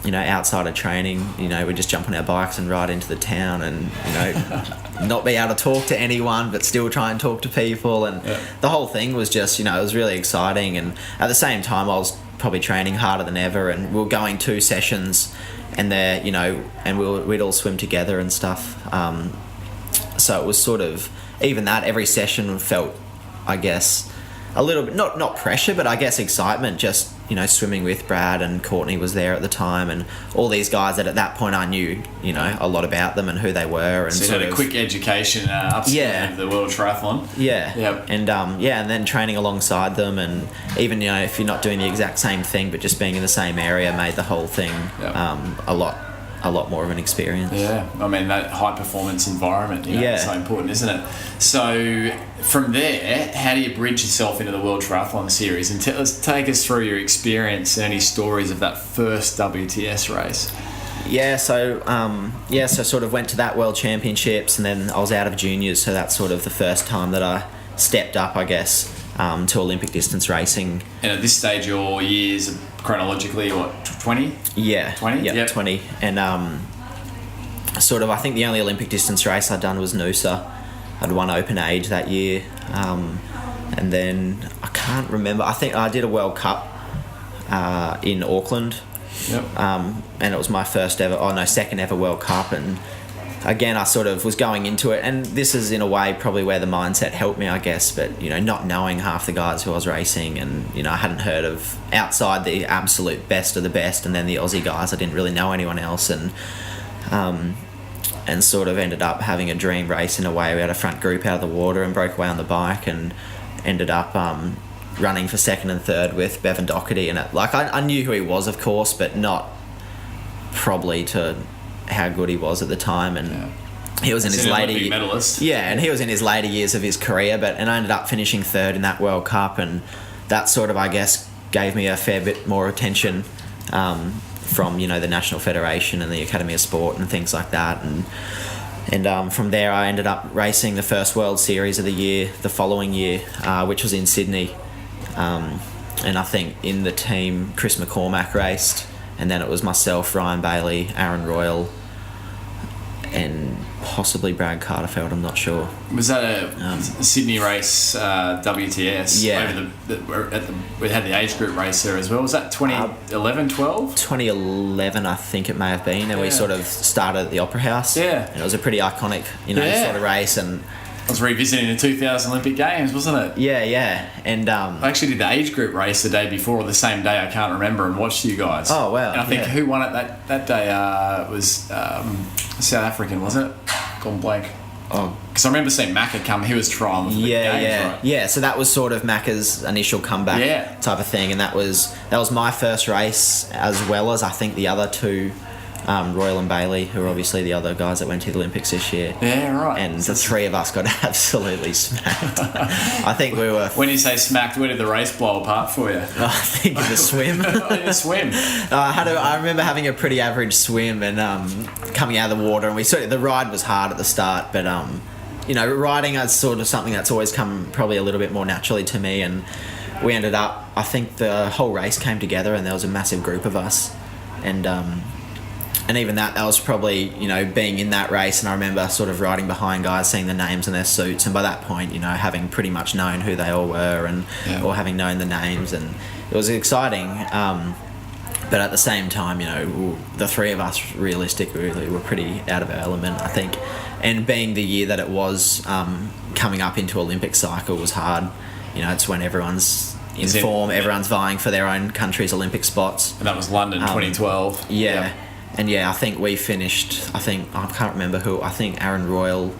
Outside of training, we just jump on our bikes and ride into the town, and not be able to talk to anyone, but still try and talk to people, and the whole thing was just, it was really exciting. And at the same time, I was probably training harder than ever, and we were going 2 sessions, and there, and we'd all swim together and stuff. So it was sort of, even that, every session felt, I guess, a little bit, not pressure, but I guess excitement, just swimming with Brad, and Courtney was there at the time, and all these guys that at that point I knew a lot about them and who they were, and so you had a quick education of the world triathlon. And then training alongside them, and even if you're not doing the exact same thing, but just being in the same area made the whole thing a lot more of an experience. Yeah, I mean, that high performance environment, is so important, isn't it? So from there, how do you bridge yourself into the World Triathlon Series? And take us through your experience and any stories of that first WTS race. So sort of went to that World Championships, and then I was out of juniors, so that's sort of the first time that I stepped up, I guess, to Olympic distance racing. And at this stage, your years chronologically, 20? Yeah. 20? Yep, 20. And sort of, I think the only Olympic distance race I'd done was Noosa. I'd won open age that year. And then, I can't remember, I think I did a World Cup in Auckland. Yep. And it was my second ever World Cup, and again, I sort of was going into it, and this is in a way probably where the mindset helped me, I guess, but not knowing half the guys who I was racing, and I hadn't heard of, outside the absolute best of the best, and then the Aussie guys, I didn't really know anyone else, and sort of ended up having a dream race in a way. We had a front group out of the water and broke away on the bike, and ended up running for second and third with Bevan Doherty, and I knew who he was, of course, but not probably to how good he was at the time, and he was in his later medalist. And he was in his later years of his career, and I ended up finishing third in that World Cup, and that sort of, I guess, gave me a fair bit more attention from the National Federation and the Academy of Sport and things like that, and from there I ended up racing the first World Series of the year the following year, which was in Sydney, and I think in the team Chris McCormack raced, and then it was myself, Ryan Bailey, Aaron Royal, and possibly Brad Carterfeld, I'm not sure. Was that a Sydney race, WTS? Yeah. We had the age group race there as well. Was that 2011, 12? 2011, I think it may have been, and we sort of started at the Opera House. Yeah. And it was a pretty iconic, sort of race, and I was revisiting the 2000 Olympic Games, wasn't it? Yeah, and I actually did the age group race the day before, or the same day, I can't remember, and watched you guys. Oh, wow. And I think who won it that day was South African, wasn't it? Gone blank. Oh, because I remember seeing Macca come. He was trialing for the games, right? Yeah. So that was sort of Macca's initial comeback type of thing, and that was my first race, as well as I think the other two. Royal and Bailey, who are obviously the other guys that went to the Olympics this year. Yeah, right. And the three of us got absolutely smacked. I think we were... When you say smacked, where did the race blow apart for you? I think in the swim. In the swim. I remember having a pretty average swim and coming out of the water, and the ride was hard at the start, but riding is sort of something that's always come probably a little bit more naturally to me, and we ended up, I think the whole race came together and there was a massive group of us, and even that was probably, being in that race, and I remember sort of riding behind guys, seeing the names in their suits, and by that point, having pretty much known who they all were, or having known the names, and it was exciting. But at the same time, the three of us realistically were pretty out of our element, I think. And being the year that it was, coming up into Olympic cycle was hard. It's when everyone's in form, everyone's vying for their own country's Olympic spots. And that was London 2012. Yeah. And I think we finished, I can't remember who, I think Aaron Royal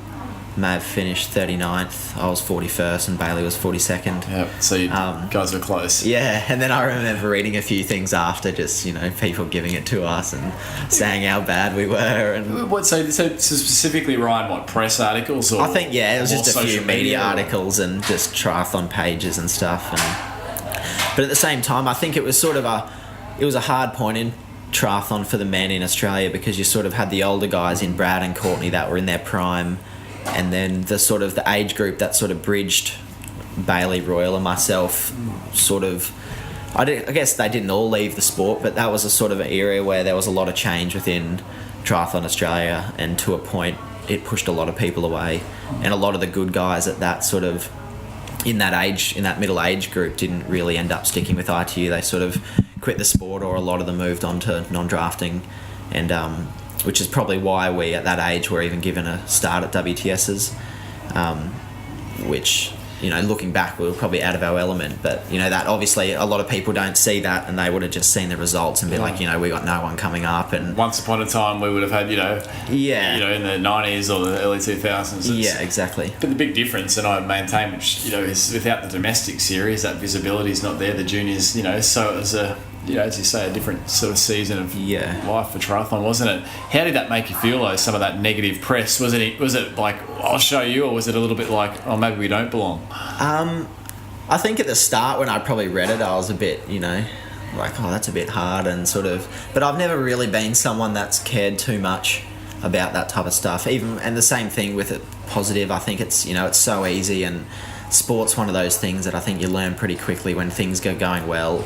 may have finished 39th, I was 41st, and Bailey was 42nd. Yeah, so you guys were close. Yeah, and then I remember reading a few things after, just, people giving it to us and saying how bad we were. And what, so specifically, Ryan, what, press articles? Or I think, it was just a few media or articles and just triathlon pages and stuff. But at the same time, I think it was sort of it was a hard point in triathlon for the men in Australia, because you sort of had the older guys in Brad and Courtney that were in their prime, and then the sort of the age group that sort of bridged Bailey, Royal and myself sort of, I guess they didn't all leave the sport, but that was a sort of an area where there was a lot of change within Triathlon Australia, and to a point it pushed a lot of people away, and a lot of the good guys at that sort of in that middle age group didn't really end up sticking with ITU. They sort of quit the sport, or a lot of them moved on to non-drafting, and which is probably why we at that age were even given a start at WTSs, which looking back we were probably out of our element, but that obviously a lot of people don't see that, and they would have just seen the results and be like, we got no one coming up. And once upon a time we would have had in the 90s or the early 2000s. Yeah, exactly. But the big difference, and I maintain, which is without the domestic series, that visibility is not there. The juniors, so it was as you say, a different sort of season of life for triathlon, wasn't it? How did that make you feel, though, some of that negative press? Was it like, I'll show you, or was it a little bit like, oh, maybe we don't belong? I think at the start when I probably read it, I was a bit, like, oh, that's a bit hard, and sort of, but I've never really been someone that's cared too much about that type of stuff. And the same thing with it positive. I think it's, it's so easy, and sport's one of those things that I think you learn pretty quickly when things go going well.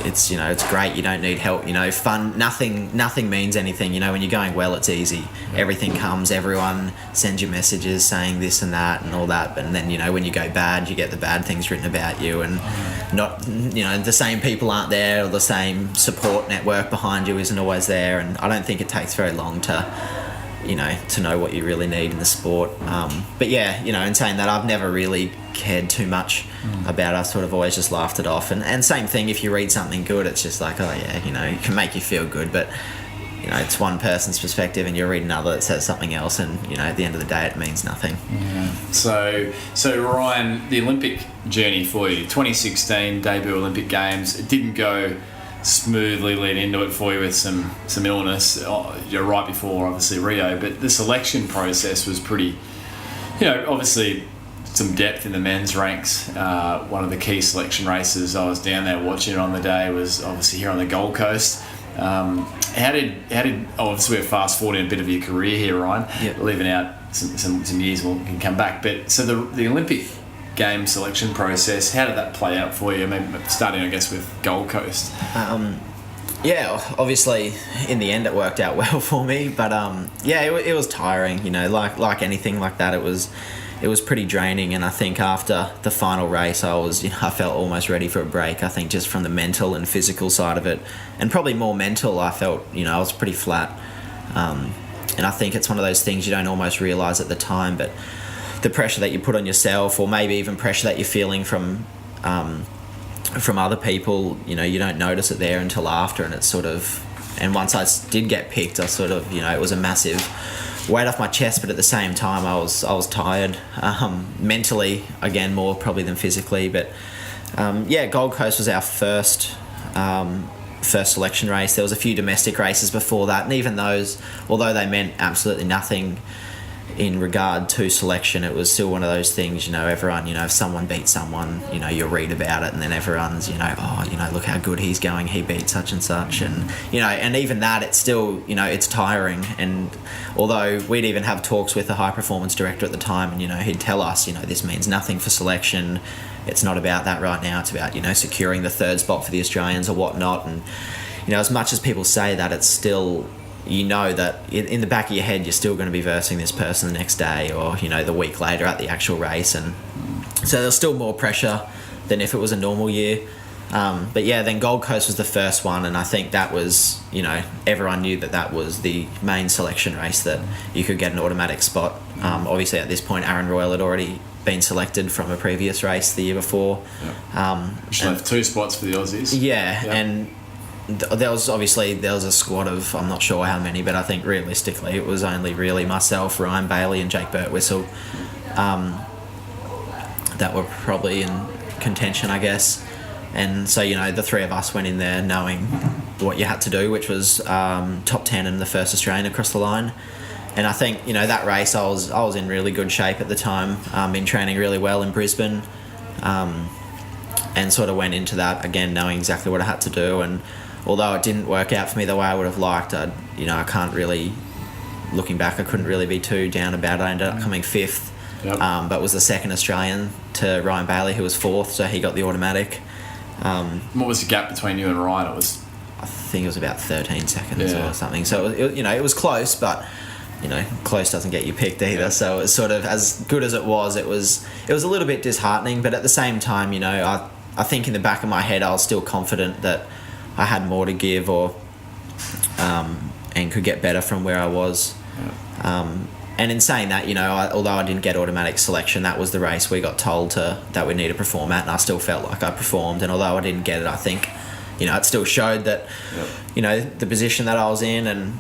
It's great. You don't need help. Fun. Nothing means anything. When you're going well, it's easy. Everything comes. Everyone sends you messages saying this and that and all that. But then when you go bad, you get the bad things written about you, and not the same people aren't there, or the same support network behind you isn't always there. And I don't think it takes very long to know what you really need in the sport. But in saying that, I've never really cared too much about it. I've sort of always just laughed it off. And same thing, if you read something good, it's just like, oh yeah, it can make you feel good, but it's one person's perspective, and you read another that says something else, and at the end of the day it means nothing. So Ryan, the Olympic journey for you, 2016 debut Olympic Games, it didn't go smoothly lead into it for you with some illness. You're right before obviously Rio, but the selection process was pretty, obviously some depth in the men's ranks. One of the key selection races I was down there watching it on the day was obviously here on the Gold Coast. How did obviously we're fast forwarding a bit of your career here, Ryan, leaving out some years we can come back, but so the Olympic Games selection process, how did that play out for you? I mean, starting I guess with Gold Coast. Yeah, obviously in the end it worked out well for me, but it was tiring, you know, like anything like that. It was pretty draining, and I think after the final race I felt almost ready for a break. I think just from the mental and physical side of it, and probably more mental, I felt, you know, I was pretty flat. And I think it's one of those things you don't almost realise at the time, but the pressure that you put on yourself, or maybe even pressure that you're feeling from other people, you know, you don't notice it there until after, and it's sort of, and once I did get picked, I sort of, you know, it was a massive weight off my chest, but at the same time I was tired, mentally again more probably than physically, but Gold Coast was our first selection race. There was a few domestic races before that, and even those, although they meant absolutely nothing in regard to selection, it was still one of those things, you know, everyone, you know, if someone beats someone, you know, you read about it, and then everyone's, you know, oh, you know, look how good he's going, he beat such and such, and, you know, and even that, it's still, you know, it's tiring. And although we'd even have talks with the high performance director at the time, and, you know, he'd tell us, you know, this means nothing for selection, it's not about that right now, it's about, you know, securing the third spot for the Australians or whatnot. And, you know, as much as people say that, it's still, you know that in the back of your head you're still going to be versing this person the next day, or, you know, the week later at the actual race, and so there's still more pressure than if it was a normal year. But yeah, then Gold Coast was the first one, and I think that was, you know, everyone knew that was the main selection race, that you could get an automatic spot. Obviously at this point Aaron Royal had already been selected from a previous race the year before. Which left 2 spots for the Aussies. And there was a squad of, I'm not sure how many, but I think realistically it was only really myself, Ryan Bailey and Jake Birtwistle that were probably in contention, I guess. And so, you know, the three of us went in there knowing what you had to do, which was top 10 and the first Australian across the line. And I think, you know, that race I was in really good shape at the time, been training really well in Brisbane, and sort of went into that again knowing exactly what I had to do. And although it didn't work out for me the way I would have liked, I can't really, looking back, I couldn't really be too down about it. I ended up coming 5th, but was the second Australian to Ryan Bailey, who was 4th, so he got the automatic. What was the gap between you and Ryan? I think it was about 13 seconds or something. So it was close, but, you know, close doesn't get you picked either. Yeah. So it was sort of, as good as it was a little bit disheartening, but at the same time, you know, I think in the back of my head I was still confident that I had more to give, or and could get better from where I was. And in saying that, you know, although I didn't get automatic selection, that was the race we got told that we need to perform at, and I still felt like I performed. And although I didn't get it, I think, you know, it still showed that, you know, the position that I was in, and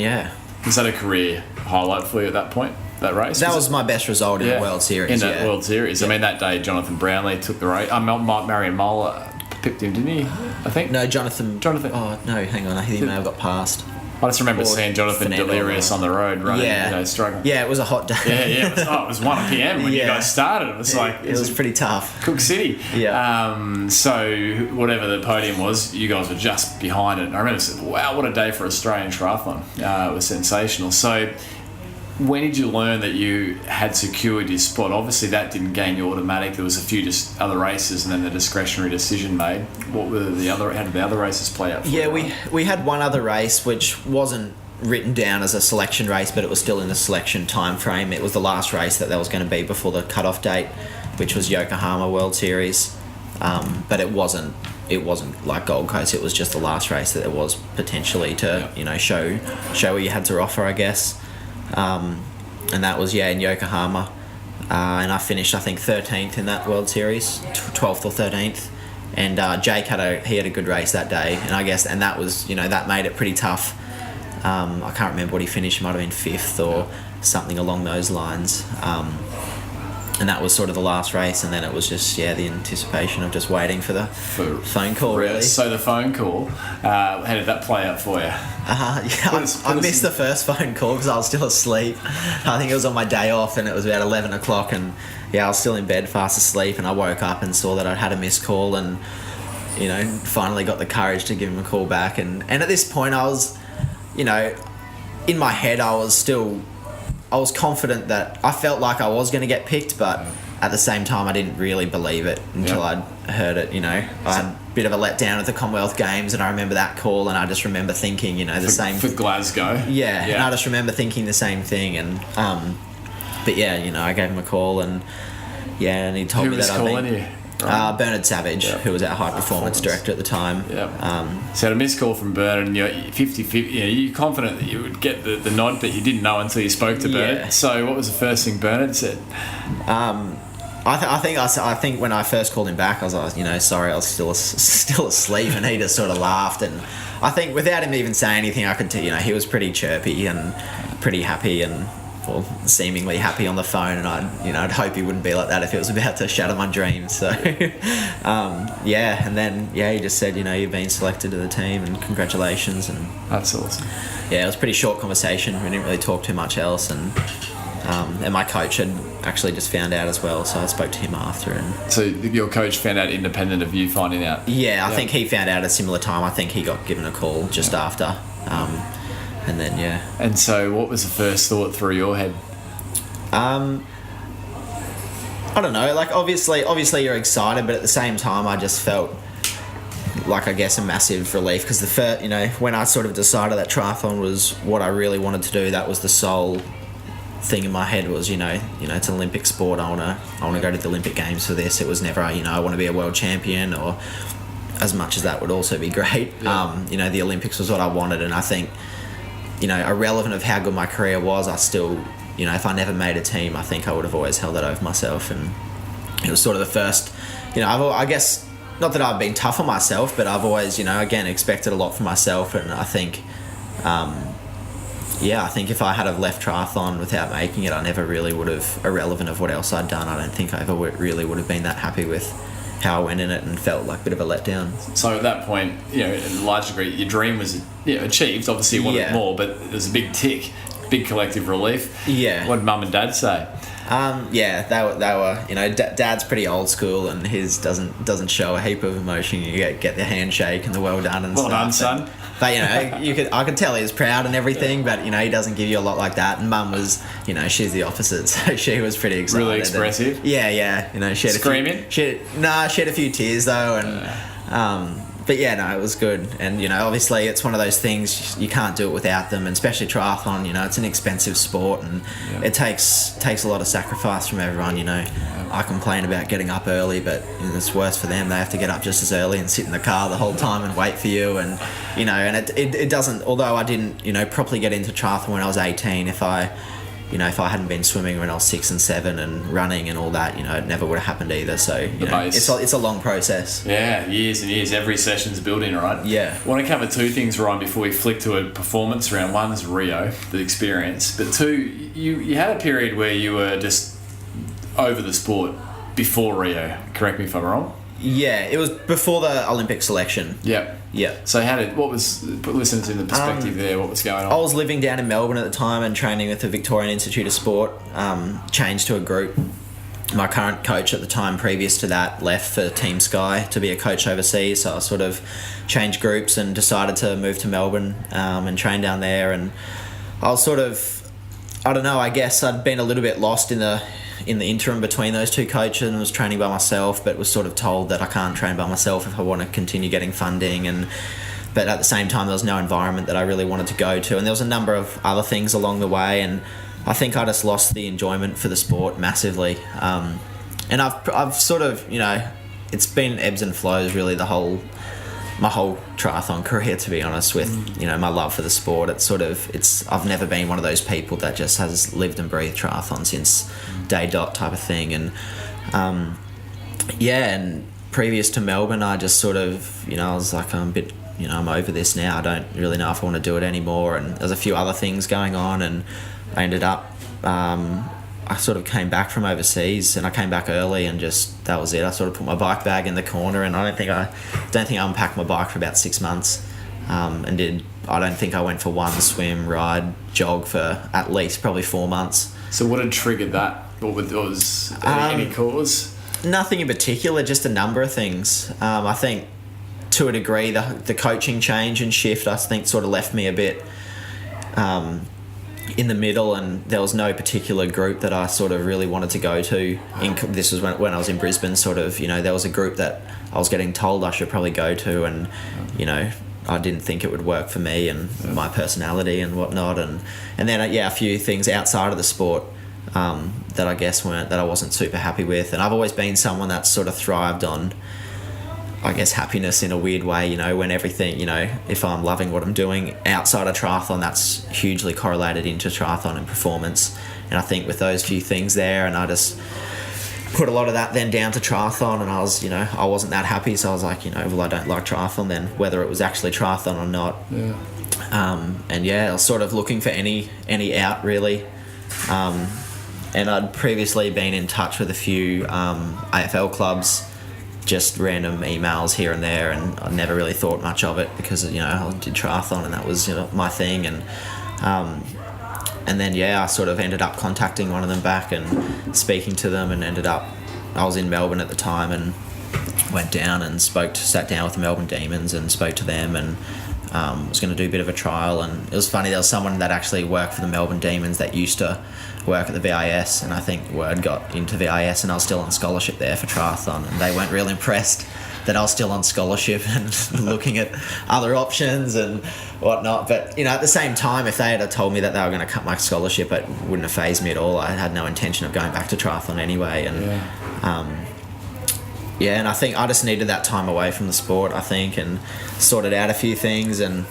yeah. Was that a career highlight for you at that point, that race? That was my best result in the World Series. In that World Series. I mean, that day Jonathan Brownlee took the race. Marion Mola picked him, didn't he? I think. No, Jonathan. Oh no, hang on. He may have got passed. I just remember seeing Jonathan delirious on the road running, you know, struggling. Yeah, it was a hot day. It was 1 p.m. when you guys started. It was like... It was pretty tough. Cook City. Yeah. So whatever the podium was, you guys were just behind it. And I remember saying, wow, what a day for Australian triathlon. It was sensational. So when did you learn that you had secured your spot? Obviously that didn't gain you automatic. There was a few just other races and then the discretionary decision made. How did the other races play out for you? we had one other race which wasn't written down as a selection race, but it was still in the selection time frame. It was the last race that was going to be before the cutoff date, which was Yokohama World Series. But it wasn't like Gold Coast. It was just the last race that there was potentially to you know, show what you had to offer, I guess. And that was in Yokohama, and I finished I think 13th in that World Series, 12th or 13th, and Jake had a good race that day, and I guess that was, you know, that made it pretty tough. I can't remember what he finished, it might have been 5th or something along those lines, Yeah. that was sort of the last race, and then it was just the anticipation of just waiting for the phone call. Really. So the phone call, how did that play out for you? I missed the first phone call because I was still asleep. I think it was on my day off, and it was about 11 o'clock, and I was still in bed fast asleep, and I woke up and saw that I'd had a missed call, and finally got the courage to give him a call back, and at this point I was, in my head I was confident that I felt like I was going to get picked, but at the same time I didn't really believe it until I'd heard it. I had a bit of a letdown at the Commonwealth Games, and I remember that call, and I just remember thinking, same for Glasgow. And I just remember thinking the same thing, and I gave him a call, and he told me that Who was calling you? Bernard Savage, who was our high performance director at the time. So had a missed call from Bernard, and you're 50-50. You're confident that you would get the nod, but you didn't know until you spoke to Bernard. So what was the first thing Bernard said? I think when I first called him back, I was like, sorry, I was still asleep, and he just sort of laughed, and I think without him even saying anything, I could tell, he was pretty chirpy and pretty happy, and seemingly happy on the phone, and I'd hope he wouldn't be like that if it was about to shatter my dreams. So and then he just said, you've been selected to the team, and congratulations. And that's awesome. It was a pretty short conversation. We didn't really talk too much else, and my coach had actually just found out as well, so I spoke to him after. And so your coach found out independent of you finding out? I think he found out at a similar time. I think he got given a call just after. And then And so what was the first thought through your head? I don't know, like obviously you're excited, but at the same time I just felt like, I guess, a massive relief, because the first, when I sort of decided that triathlon was what I really wanted to do, that was the sole thing in my head was, it's an Olympic sport. I want to go to the Olympic Games for this. It was never, I want to be a world champion, or as much as that would also be great. The Olympics was what I wanted, and I think, irrelevant of how good my career was, I still, if I never made a team, I think I would have always held that over myself. And it was sort of the first, I guess, not that I've been tough on myself, but I've always, again, expected a lot from myself. And I think, I think if I had have left triathlon without making it, I never really would have, irrelevant of what else I'd done, I don't think I ever really would have been that happy with how I went in it, and felt like a bit of a letdown. So at that point, in a large degree, your dream was achieved. Obviously you wanted more, but there's a big tick, big collective relief. What did Mum and Dad say? They were Dad's pretty old school, and his doesn't show a heap of emotion. You get the handshake and the well done and well stuff. Well done, son. But I could tell he was proud and everything, but he doesn't give you a lot like that. And Mum was, she's the opposite, so she was pretty excited. Really expressive. And, she had screaming. She had a few tears though, and but it was good. And obviously it's one of those things you can't do it without them, and especially triathlon. It's an expensive sport, and it takes a lot of sacrifice from everyone. I complain about getting up early, but it's worse for them. They have to get up just as early and sit in the car the whole time and wait for you. And and it doesn't. Although I didn't properly get into triathlon when I was 18, if I hadn't been swimming when I was 6 and 7 and running and all that, it never would have happened either. So it's a long process. Yeah, years and years. Every session's building, right? Yeah. I want to cover two things, Ryan, before we flick to a performance round. One is Rio, the experience, but two, you had a period where you were just over the sport before Rio. Correct me if I'm wrong. Yeah, it was before the Olympic selection. Yeah. So put listeners in the perspective there, what was going on? I was living down in Melbourne at the time and training with the Victorian Institute of Sport, changed to a group. My current coach at the time previous to that left for Team Sky to be a coach overseas, so I sort of changed groups and decided to move to Melbourne and train down there. And I was sort of, I don't know, I guess I'd been a little bit lost in the interim between those two coaches, and was training by myself, but was sort of told that I can't train by myself if I want to continue getting funding. But at the same time, there was no environment that I really wanted to go to, and there was a number of other things along the way, and I think I just lost the enjoyment for the sport massively. And I've sort of, it's been ebbs and flows really my whole triathlon career, to be honest, with my love for the sport. I've never been one of those people that just has lived and breathed triathlon since day dot type of thing. And and previous to Melbourne, I just sort of I was like, I'm a bit I'm over this now. I don't really know if I want to do it anymore. And there's a few other things going on, and I ended up I I sort of came back from overseas, and I came back early, and just that was it. I sort of put my bike bag in the corner, and I don't think I unpacked my bike for about 6 months, and I don't think I went for one swim, ride, jog for at least probably 4 months. So what had triggered that? Or was any cause? Nothing in particular, just a number of things. I think to a degree the coaching change and shift, I think, sort of left me a bit in the middle, and there was no particular group that I sort of really wanted to go to. This was when I was in Brisbane, sort of, there was a group that I was getting told I should probably go to, and I didn't think it would work for me and my personality and whatnot, and then a few things outside of the sport that I guess that I wasn't super happy with. And I've always been someone that's sort of thrived on, I guess, happiness in a weird way, when everything, if I'm loving what I'm doing outside of triathlon, that's hugely correlated into triathlon and performance. And I think with those few things there, and I just put a lot of that then down to triathlon, and I was, I wasn't that happy, so I was like, well, I don't like triathlon then, whether it was actually triathlon or not. I was sort of looking for any out, really. And I'd previously been in touch with a few AFL clubs, just random emails here and there, and I never really thought much of it because I did triathlon and that was my thing, and then I sort of ended up contacting one of them back and speaking to them, and I was in Melbourne at the time, and went down and sat down with the Melbourne Demons and spoke to them, and was going to do a bit of a trial. And it was funny, there was someone that actually worked for the Melbourne Demons that used to work at the VIS, and I think word got into VIS, and I was still on scholarship there for triathlon, and they weren't real impressed that I was still on scholarship and looking at other options and whatnot. But at the same time, if they had told me that they were going to cut my scholarship, it wouldn't have fazed me at all. I had no intention of going back to triathlon anyway, and and I think I just needed that time away from the sport, I think, and sorted out a few things, and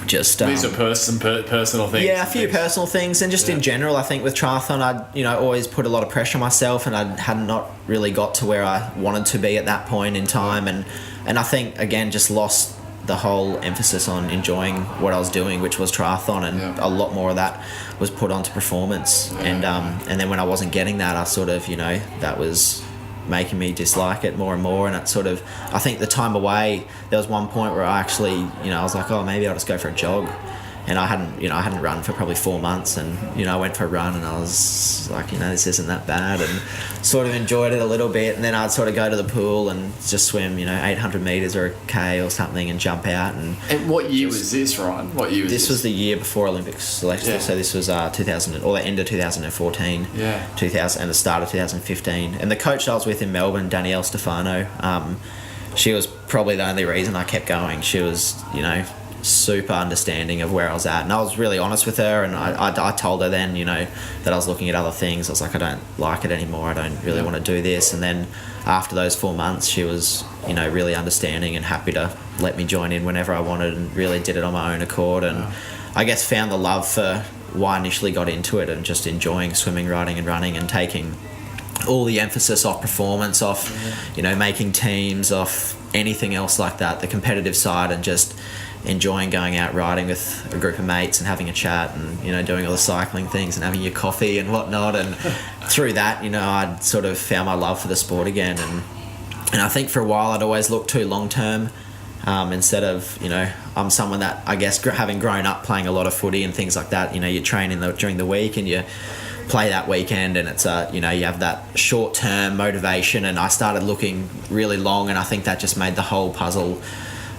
just these are some personal things. Yeah, a few personal things, and just in general, I think with triathlon, I'd always put a lot of pressure on myself, and I had not really got to where I wanted to be at that point in time, and I think again just lost the whole emphasis on enjoying what I was doing, which was triathlon, and a lot more of that was put onto performance, and then when I wasn't getting that, I sort of that was making me dislike it more and more. And it sort of, I think the time away, there was one point where I actually, I was like, oh, maybe I'll just go for a jog. And I hadn't run for probably 4 months, and I went for a run, and I was like, this isn't that bad, and sort of enjoyed it a little bit. And then I'd sort of go to the pool and just swim 800 meters or a K or something, and jump out. And what year was this, Ryan? What year was this? This was the year before Olympics selection. Yeah. So this was 2000, or the end of 2014. Yeah. 2000 and the start of 2015. And the coach I was with in Melbourne, Danielle Stefano, she was probably the only reason I kept going. She was super understanding of where I was at, and I was really honest with her, and I told her then that I was looking at other things. I was like, I don't like it anymore, I don't really want to do this. And then after those 4 months, she was really understanding and happy to let me join in whenever I wanted, and really did it on my own accord, and I guess found the love for why I initially got into it, and just enjoying swimming, riding and running, and taking all the emphasis off performance, off making teams, off anything else like that, the competitive side, and just enjoying going out riding with a group of mates and having a chat, and doing all the cycling things and having your coffee and whatnot. And through that, I'd sort of found my love for the sport again, and I think for a while I'd always looked too long term, instead of I'm someone that, I guess, having grown up playing a lot of footy and things like that, you train during the week and you play that weekend, and it's you have that short term motivation, and I started looking really long, and I think that just made the whole puzzle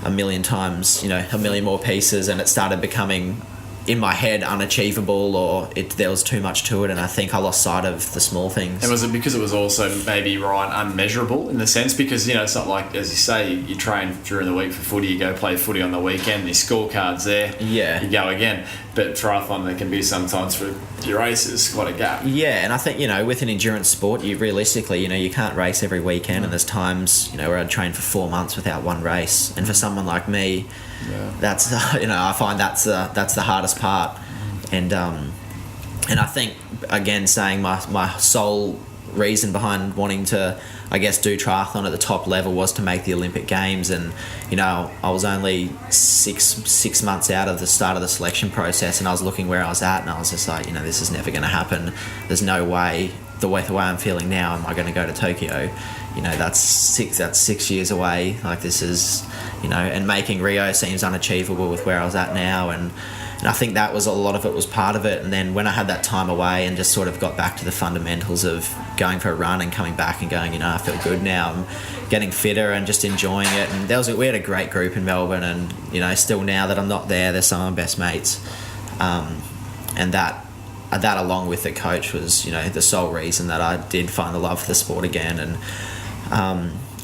a million times, a million more pieces, and it started becoming, in my head, unachievable, or there was too much to it, and I think I lost sight of the small things. And was it because it was also maybe, Ryan, unmeasurable in the sense, because it's not like, as you say, you train during the week for footy, you go play footy on the weekend, your scorecard's there, you go again. But triathlon, there can be sometimes for your races quite a gap. Yeah, and I think with an endurance sport, you realistically, you can't race every weekend, and there's times where I'd train for 4 months without one race, and for someone like me, that's I find that's the hardest part, and I think, again, saying my sole reason behind wanting to I guess, do triathlon at the top level was to make the Olympic Games. And, you know, I was only six months out of the start of the selection process, and I was looking where I was at, and I was just like, you know, this is never going to happen. There's no way, the way I'm feeling now, am I going to go to Tokyo? You know, that's 6 years away. Like, this is, you know, and making Rio seems unachievable with where I was at now. And I think that was a lot of it, was part of it. And then when I had that time away and just sort of got back to the fundamentals of going for a run and coming back and going, you know, I feel good now. I'm getting fitter and just enjoying it. And we had a great group in Melbourne, and, you know, still now that I'm not there, they're some of my best mates. And that along with the coach was, you know, the sole reason that I did find the love for the sport again. And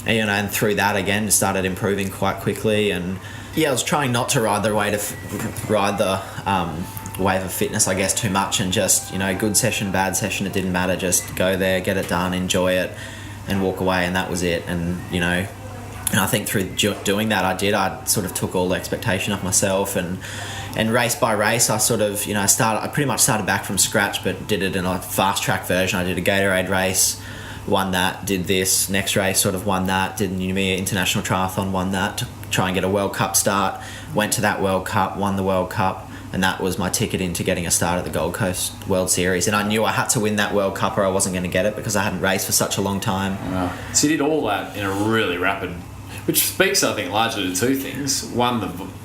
you know, and through that again, started improving quite quickly. And yeah, I was trying not to ride the wave of fitness, I guess, too much, and just, you know, good session, bad session, it didn't matter. Just go there, get it done, enjoy it, and walk away, and that was it. And, you know, and I think through doing that, I sort of took all the expectation off myself, and race by race, I sort of, you know, I pretty much started back from scratch, but did it in a fast track version. I did a Gatorade race, won that, did this, next race sort of won that, did Numia International Triathlon, won that, to try and get a World Cup start, went to that World Cup, won the World Cup, and that was my ticket into getting a start at the Gold Coast World Series. And I knew I had to win that World Cup or I wasn't going to get it, because I hadn't raced for such a long time. Wow. So you did all that in a really rapid, which speaks, I think, largely to two things. One,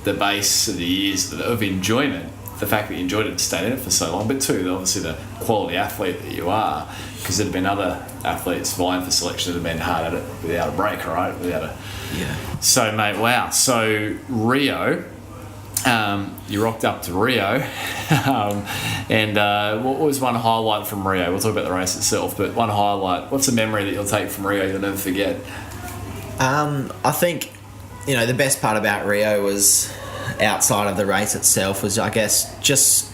the base of the years of enjoyment, the fact that you enjoyed it and stayed in it for so long, but two, obviously the quality athlete that you are, because there'd been other athletes vying for selection that had been hard at it without a break, right? Yeah. So, mate, wow. So Rio, you rocked up to Rio, and what was one highlight from Rio? We'll talk about the race itself, but one highlight. What's a memory that you'll take from Rio you'll never forget? I think, you know, the best part about Rio was, outside of the race itself, was, I guess, just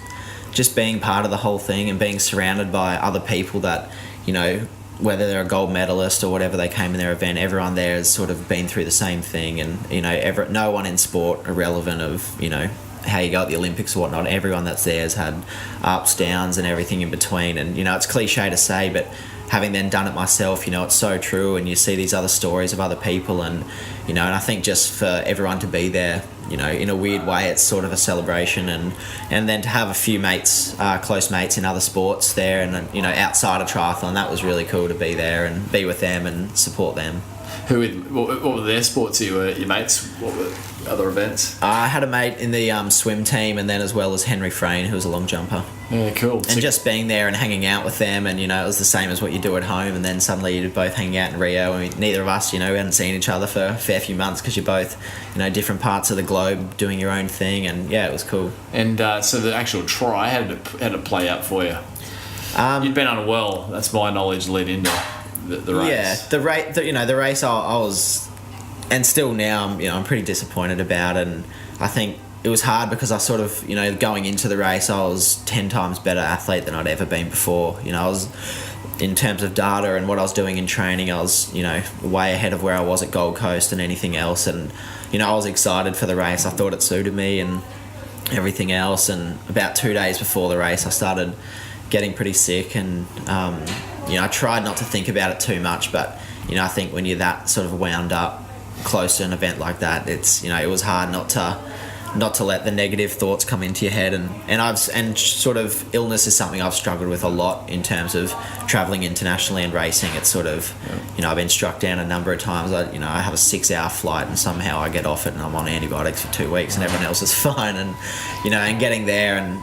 being part of the whole thing and being surrounded by other people that, you know, whether they're a gold medalist or whatever they came in their event, everyone there has sort of been through the same thing. And, you know, no one in sport, irrelevant of, you know, how you go at the Olympics or whatnot, everyone that's there has had ups, downs and everything in between. And, you know, it's cliche to say, but having then done it myself, you know, it's so true. And you see these other stories of other people, and, you know, and I think just for everyone to be there, you know, in a weird way, it's sort of a celebration. And then to have a few mates, close mates in other sports there, and, you know, outside of triathlon, that was really cool to be there and be with them and support them. What were their sports? Your mates? What were other events? I had a mate in the swim team, and then as well as Henry Frayne, who was a long jumper. Yeah, cool. And just being there and hanging out with them, and, you know, it was the same as what you do at home, and then suddenly you're both hanging out in Rio. I mean, neither of us, you know, we hadn't seen each other for a fair few months, because you're both, you know, different parts of the globe doing your own thing, and yeah, it was cool. And so the actual try, how did it play out for you? You'd been unwell, that's my knowledge, led into the race. Yeah, the race I was, and still now, I'm pretty disappointed about it. And I think it was hard because I sort of, you know, going into the race, I was 10 times better athlete than I'd ever been before. You know, I was, in terms of data and what I was doing in training, I was, you know, way ahead of where I was at Gold Coast and anything else. And, you know, I was excited for the race. I thought it suited me and everything else. And about 2 days before the race, I started getting pretty sick, and you know, I tried not to think about it too much, but, you know, I think when you're that sort of wound up close to an event like that, it's, you know, it was hard not to let the negative thoughts come into your head. And sort of illness is something I've struggled with a lot in terms of traveling internationally and racing. It's sort of, you know, I've been struck down a number of times. I have a 6-hour flight and somehow I get off it and I'm on antibiotics for 2 weeks and everyone else is fine. And, you know, and getting there, and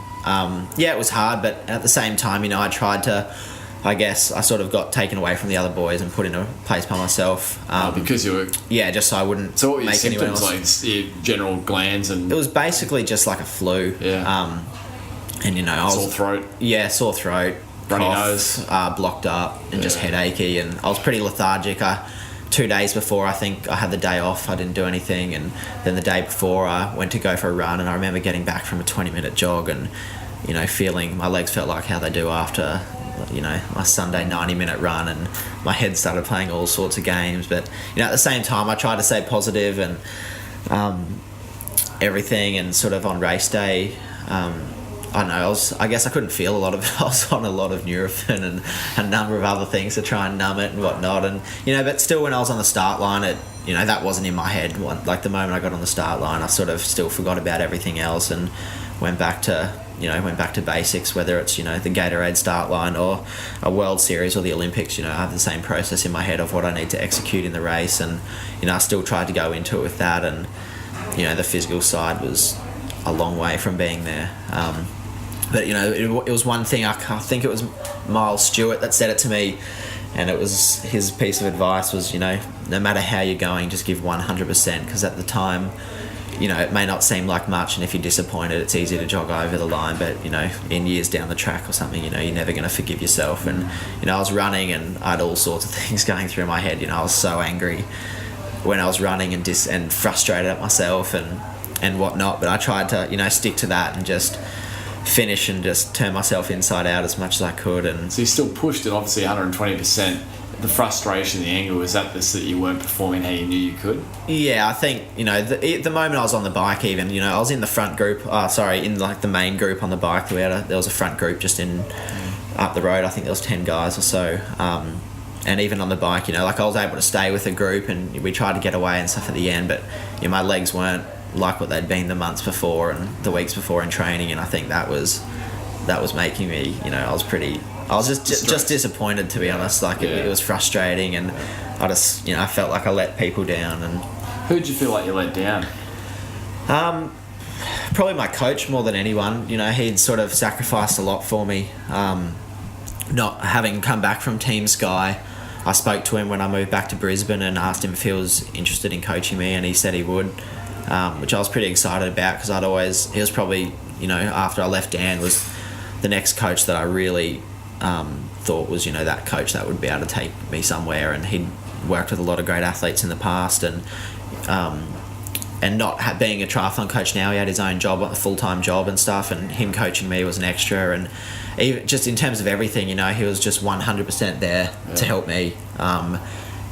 yeah, it was hard, but at the same time, you know, I tried to, I guess I sort of got taken away from the other boys and put in a place by myself. Because you were... Yeah, just so I wouldn't so what were your make anyone symptoms, else... like your general glands and... It was basically just like a flu. Yeah. And, you know, I was... Sore throat. Yeah, sore throat. Runny cough, nose. Blocked up and just headachy. And I was pretty lethargic. 2 days before, I think I had the day off. I didn't do anything. And then the day before, I went to go for a run. And I remember getting back from a 20-minute jog and, you know, feeling... My legs felt like how they do after... you know, my Sunday 90-minute run, and my head started playing all sorts of games. But, you know, at the same time, I tried to stay positive and everything. And sort of on race day, I don't know, I guess I couldn't feel a lot of it. I was on a lot of Nurofen and a number of other things to try and numb it and whatnot. And, but still when I was on the start line, that wasn't in my head. Like the moment I got on the start line, I sort of still forgot about everything else and went back to basics, whether it's, the Gatorade start line or a World Series or the Olympics. I have the same process in my head of what I need to execute in the race. And, I still tried to go into it with that. And, the physical side was a long way from being there. But, it was one thing, I think it was Miles Stewart that said it to me, and it was his piece of advice was, no matter how you're going, just give 100%, because at the time, it may not seem like much, and if you're disappointed, it's easy to jog over the line, but, in years down the track or something, you're never going to forgive yourself. And, I was running and I had all sorts of things going through my head. I was so angry when I was running and frustrated at myself and whatnot, but I tried to, stick to that and just finish and just turn myself inside out as much as I could. And so you still pushed it, obviously 120%. The frustration, the anger, was that that you weren't performing how you knew you could? Yeah, I think, the moment I was on the bike even, I was in the front group, in like the main group on the bike. There was a front group just up the road. I think there was 10 guys or so. And even on the bike, I was able to stay with a group and we tried to get away and stuff at the end, but my legs weren't like what they'd been the months before and the weeks before in training, and I think that was making me, I was just disappointed, to be honest. Like it was frustrating, and I just, I felt like I let people down. And who'd you feel like you let down? Probably my coach more than anyone. He'd sort of sacrificed a lot for me. Not having come back from Team Sky, I spoke to him when I moved back to Brisbane and asked him if he was interested in coaching me, and he said he would. Which I was pretty excited about, because he was probably, after I left Dan, was the next coach that I really thought was, that coach that would be able to take me somewhere. And he'd worked with a lot of great athletes in the past, and not being a triathlon coach now, he had his own job, a full-time job and stuff, and him coaching me was an extra. And even just in terms of everything, he was just 100% there to help me.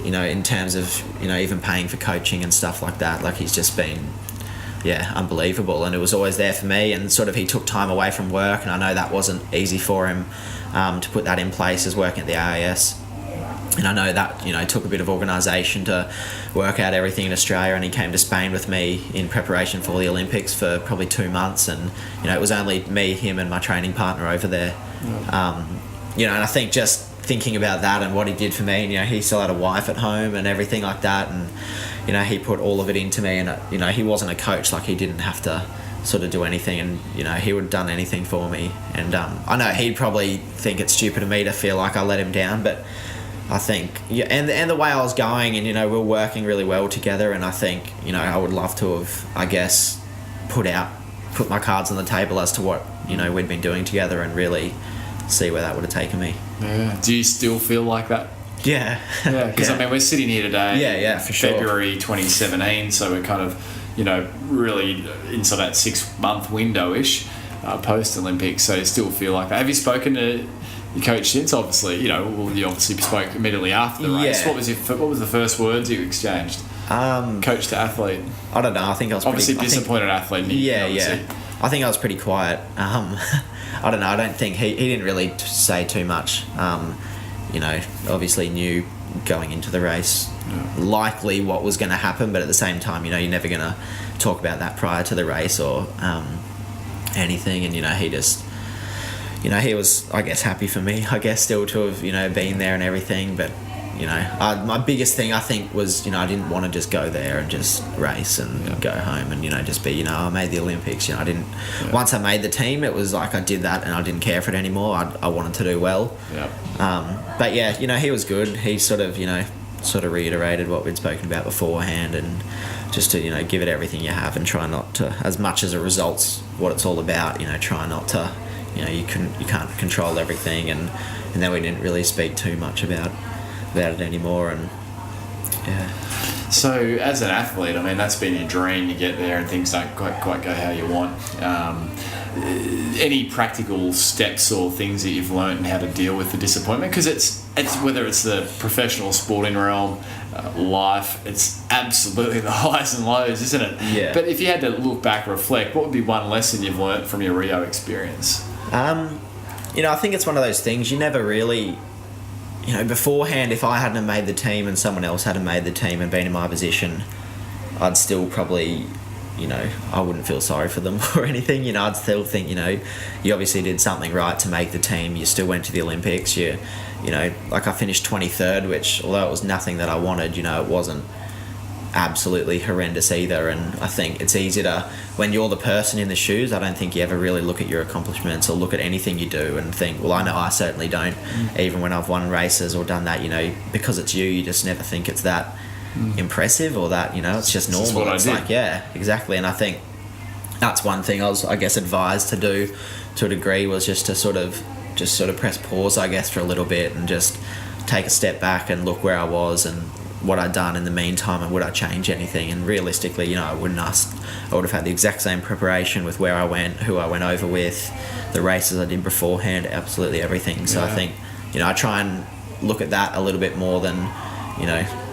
In terms of, even paying for coaching and stuff like that. Like, he's just been, unbelievable. And it was always there for me. And sort of he took time away from work, and I know that wasn't easy for him to put that in place as working at the AUS. And I know that, took a bit of organisation to work out everything in Australia, and he came to Spain with me in preparation for the Olympics for probably 2 months. And, it was only me, him and my training partner over there. And I think just thinking about that and what he did for me, and he still had a wife at home and everything like that, and he put all of it into me, and he wasn't a coach, like he didn't have to sort of do anything, and he would have done anything for me. And I know he'd probably think it's stupid of me to feel like I let him down, but I think and the way I was going, and we were working really well together, and I think I would love to have, I guess, put my cards on the table as to what we'd been doing together, and really see where that would have taken me. Yeah. Do you still feel like that? Yeah. Yeah, because we're sitting here today. Yeah, for sure. February 2017, so we're kind of, really into that 6-month window-ish post Olympics. So you still feel like that. Have you spoken to your coach since? Obviously, you obviously spoke immediately after the race. Yeah. What was the first words you exchanged? Coach to athlete. I don't know. I think I was obviously disappointed athlete. Yeah. I think I was pretty quiet. I don't know. I don't think he didn't really say too much. Obviously knew going into the race likely what was going to happen, but at the same time, you're never going to talk about that prior to the race or anything. And he just, he was, I guess, happy for me, I guess, still to have been there and everything. But my biggest thing, I think, was I didn't want to just go there and just race and go home and just be I made the Olympics. I didn't. Once I made the team, it was like I did that and I didn't care for it anymore. I wanted to do well. But he was good. He sort of reiterated what we'd spoken about beforehand, and just to give it everything you have and try not to, as much as a result's what it's all about. Try not to. You can't control everything, and then we didn't really speak too much about it anymore. And so as an athlete, I mean, that's been your dream, you get there and things don't quite go how you want. Any practical steps or things that you've learned how to deal with the disappointment? Because it's it's whether it's the professional sporting realm, life, it's absolutely the highs and lows, isn't it? Yeah. But if you had to look back, reflect, what would be one lesson you've learnt from your Rio experience? I think it's one of those things you never really, beforehand, if I hadn't have made the team and someone else hadn't made the team and been in my position, I'd still probably, I wouldn't feel sorry for them or anything. I'd still think, you obviously did something right to make the team. You still went to the Olympics. I finished 23rd, which, although it was nothing that I wanted, it wasn't absolutely horrendous either. And I think it's easy to, when you're the person in the shoes, I don't think you ever really look at your accomplishments or look at anything you do and think, well, I know I certainly don't. Even when I've won races or done that, because it's you just never think it's that impressive or that, it's just normal. What it's I did. like, yeah, exactly. And I think that's one thing I was, advised to do to a degree, was just to sort of press pause, I guess, for a little bit and just take a step back and look where I was and what I'd done in the meantime and would I change anything. And realistically, I wouldn't ask. I would have had the exact same preparation with where I went, who I went over with, the races I did beforehand, absolutely everything. So I think, I try and look at that a little bit more than,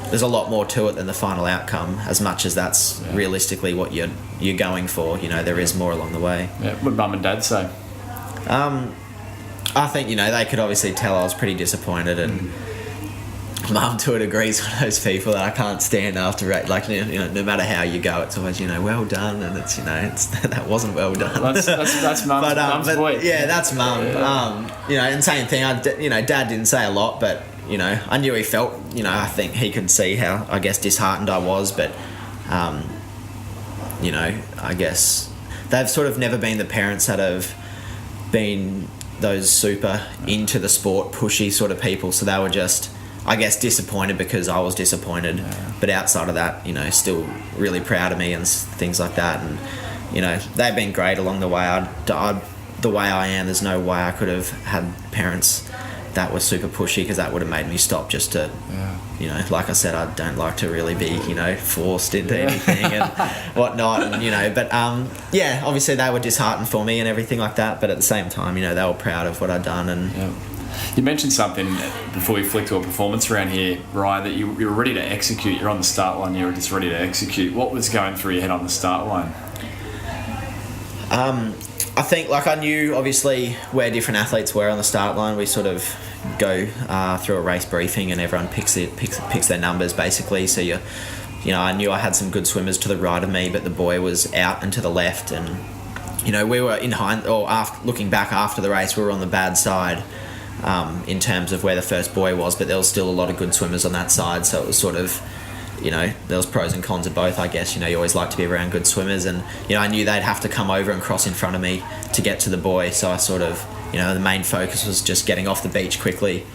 there's a lot more to it than the final outcome, as much as that's realistically what you're going for. There is more along the way. Yeah. What did Mum and Dad say? I think, they could obviously tell I was pretty disappointed, and Mum, to a degree, is one of those people that I can't stand after, like, no matter how you go, it's always, well done, and it's, it's that wasn't well done. That's Mum's boy. Yeah, that's Mum. And same thing, Dad didn't say a lot, but, I knew he felt, I think he could see how, I guess, disheartened I was, but, I guess they've sort of never been the parents that have been those super into the sport, pushy sort of people, so they were just, I guess, disappointed because I was disappointed. But outside of that, still really proud of me and things like that. And, they've been great along the way. The way I am, there's no way I could have had parents that were super pushy, because that would have made me stop just to, like I said, I don't like to really be, forced into anything and whatnot. And, but obviously they were disheartened for me and everything like that. But at the same time, they were proud of what I'd done. And You mentioned something before we flick to a performance around here, Ryan, that you were ready to execute. You're on the start line, you were just ready to execute. What was going through your head on the start line? I think, I knew obviously where different athletes were on the start line. We sort of go through a race briefing and everyone picks their numbers basically. So I knew I had some good swimmers to the right of me, but the boy was out and to the left. And we were looking back after the race, we were on the bad side in terms of where the first boy was, but there was still a lot of good swimmers on that side. So it was sort of, there was pros and cons of both, I guess. You always like to be around good swimmers, and I knew they'd have to come over and cross in front of me to get to the boy. So I sort of, the main focus was just getting off the beach quickly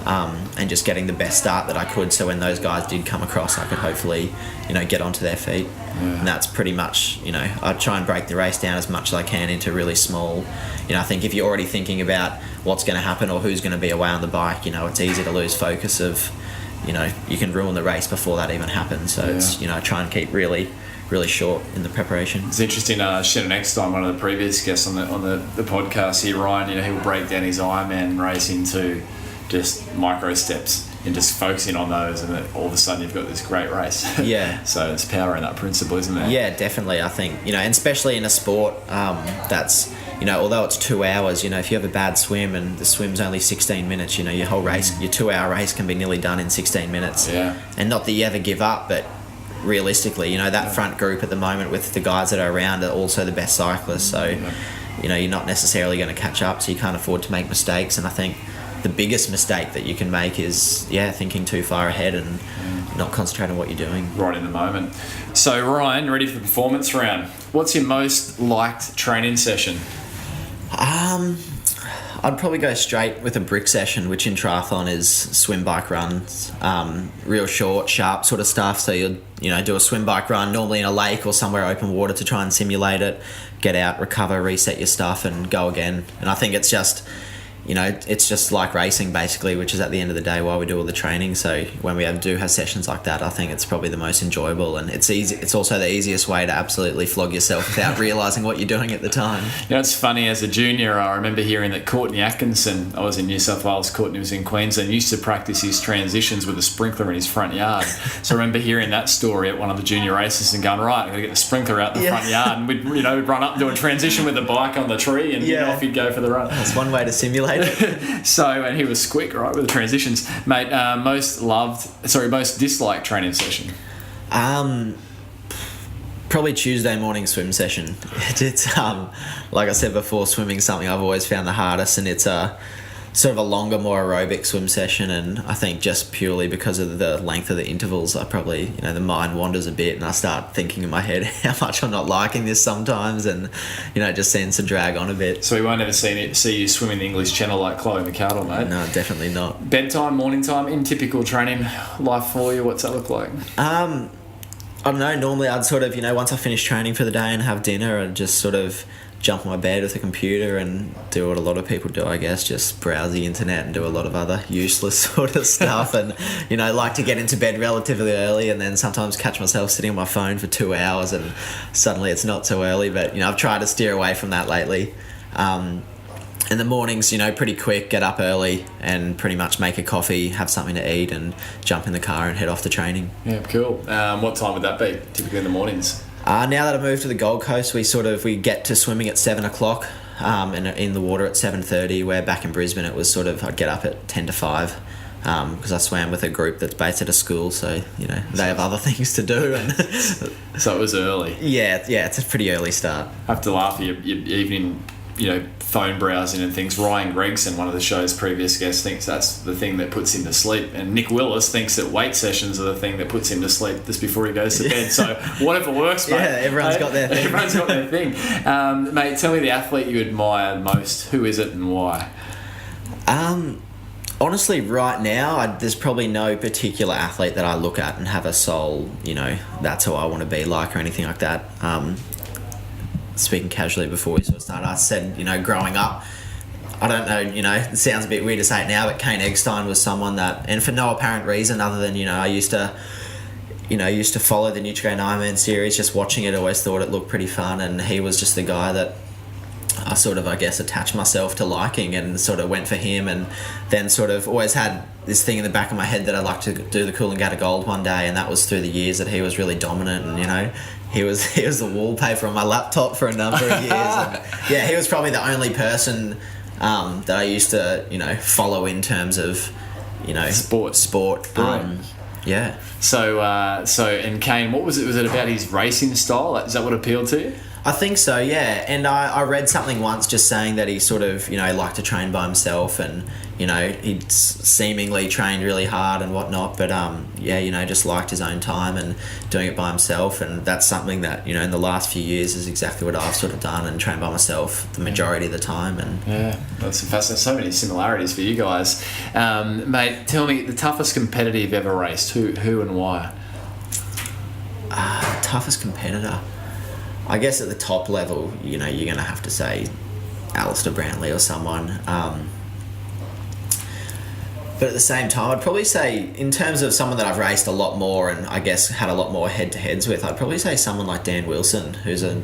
and just getting the best start that I could, so when those guys did come across, I could hopefully, get onto their feet. And that's pretty much, I try and break the race down as much as I can into really small. I think if you're already thinking about what's going to happen or who's going to be away on the bike, it's easy to lose focus of, you can ruin the race before that even happens. So it's, I try and keep really short in the preparation. It's interesting. Shannon Eckstein, one of the previous guests on the podcast here, Ryan, he'll break down his Ironman race into just micro steps and just focusing on those, and then all of a sudden you've got this great race. Yeah. So it's power in that principle, isn't there? Yeah, definitely. I think, and especially in a sport that's, although it's 2 hours, if you have a bad swim and the swim's only 16 minutes, your whole race, your 2 hour race can be nearly done in 16 minutes. Yeah. And not that you ever give up, but realistically, that front group at the moment with the guys that are around are also the best cyclists. So, you're not necessarily going to catch up, so you can't afford to make mistakes. And I think the biggest mistake that you can make is, thinking too far ahead and not concentrating on what you're doing. Right in the moment. So, Ryan, ready for the performance round. What's your most liked training session? I'd probably go straight with a brick session, which in triathlon is swim, bike, runs. Real short, sharp sort of stuff. So you'll, do a swim, bike, run, normally in a lake or somewhere open water to try and simulate it, get out, recover, reset your stuff and go again. And I think it's just, you know, it's just like racing basically, which is at the end of the day while we do all the training. So when we do have sessions like that, I think it's probably the most enjoyable, and it's easy. It's also the easiest way to absolutely flog yourself without realising what you're doing at the time. You know, it's funny, as a junior, I remember hearing that Courtney Atkinson, I was in New South Wales, Courtney was in Queensland, used to practice his transitions with a sprinkler in his front yard. So I remember hearing that story at one of the junior races and going, right, I'm going to get the sprinkler out in the front yard, and we'd run up and do a transition with the bike on the tree, and off he'd go for the run. That's one way to simulate it. So, and he was quick, right, with the transitions. Mate, most disliked training session? Probably Tuesday morning swim session. It's like I said before, swimming's something I've always found the hardest, and it's a sort of a longer, more aerobic swim session, and I think just purely because of the length of the intervals, I probably, the mind wanders a bit, and I start thinking in my head how much I'm not liking this sometimes, and it just seems to drag on a bit. So we won't ever see you swim in the English Channel like Chloe McArdle, mate? No, definitely not. Bedtime, morning time, in typical training life for you, what's that look like? I don't know, normally I'd sort of, once I finish training for the day and have dinner, I'd just sort of jump on my bed with a computer and do what a lot of people do, I guess, just browse the internet and do a lot of other useless sort of stuff, and like to get into bed relatively early, and then sometimes catch myself sitting on my phone for 2 hours and suddenly it's not so early, but I've tried to steer away from that lately. In the mornings, pretty quick, get up early and pretty much make a coffee, have something to eat, and jump in the car and head off to training. Yeah, cool. What time would that be, typically in the mornings? Now that I've moved to the Gold Coast, we get to swimming at 7 o'clock and in the water at 7:30, where back in Brisbane it was sort of, I'd get up at 10 to 5 because I swam with a group that's based at a school, so, they have other things to do. And so it was early? Yeah, it's a pretty early start. I have to laugh at your evening, phone browsing and things. Ryan Gregson, one of the show's previous guests, thinks that's the thing that puts him to sleep, and Nick Willis thinks that weight sessions are the thing that puts him to sleep just before he goes to bed. So whatever works, mate. Yeah, everyone's got their thing. Everyone's got their thing. Mate, tell me the athlete you admire most. Who is it and why? Honestly, right now, there's probably no particular athlete that I look at and have a soul, that's who I want to be like or anything like that. Speaking casually before we sort of started, I said, growing up, I don't know, it sounds a bit weird to say it now, but Kane Eggstein was someone that, and for no apparent reason other than, I used to follow the Nutrigrain Ironman series, just watching it, always thought it looked pretty fun, and he was just the guy that I sort of, I guess, attached myself to liking, and sort of went for him, and then sort of always had this thing in the back of my head that I'd like to do the Coolangatta Gold one day, and that was through the years that he was really dominant, and he was the wallpaper on my laptop for a number of years. And yeah, he was probably the only person that I used to follow in terms of sport. Yeah. So and Kane, what was it? Was it about his racing style? Is that what appealed to you? I think so, yeah. And I read something once just saying that he sort of, liked to train by himself, and, he'd seemingly trained really hard and whatnot, but, just liked his own time and doing it by himself. And that's something that, in the last few years is exactly what I've sort of done, and trained by myself the majority of the time. And yeah, that's fascinating. So many similarities for you guys. Mate, tell me, the toughest competitor you've ever raced, who and why? Toughest competitor? I guess at the top level, you're going to have to say Alistair Brantley or someone. But at the same time, I'd probably say, in terms of someone that I've raced a lot more and I guess had a lot more head-to-heads with, I'd probably say someone like Dan Wilson, who's a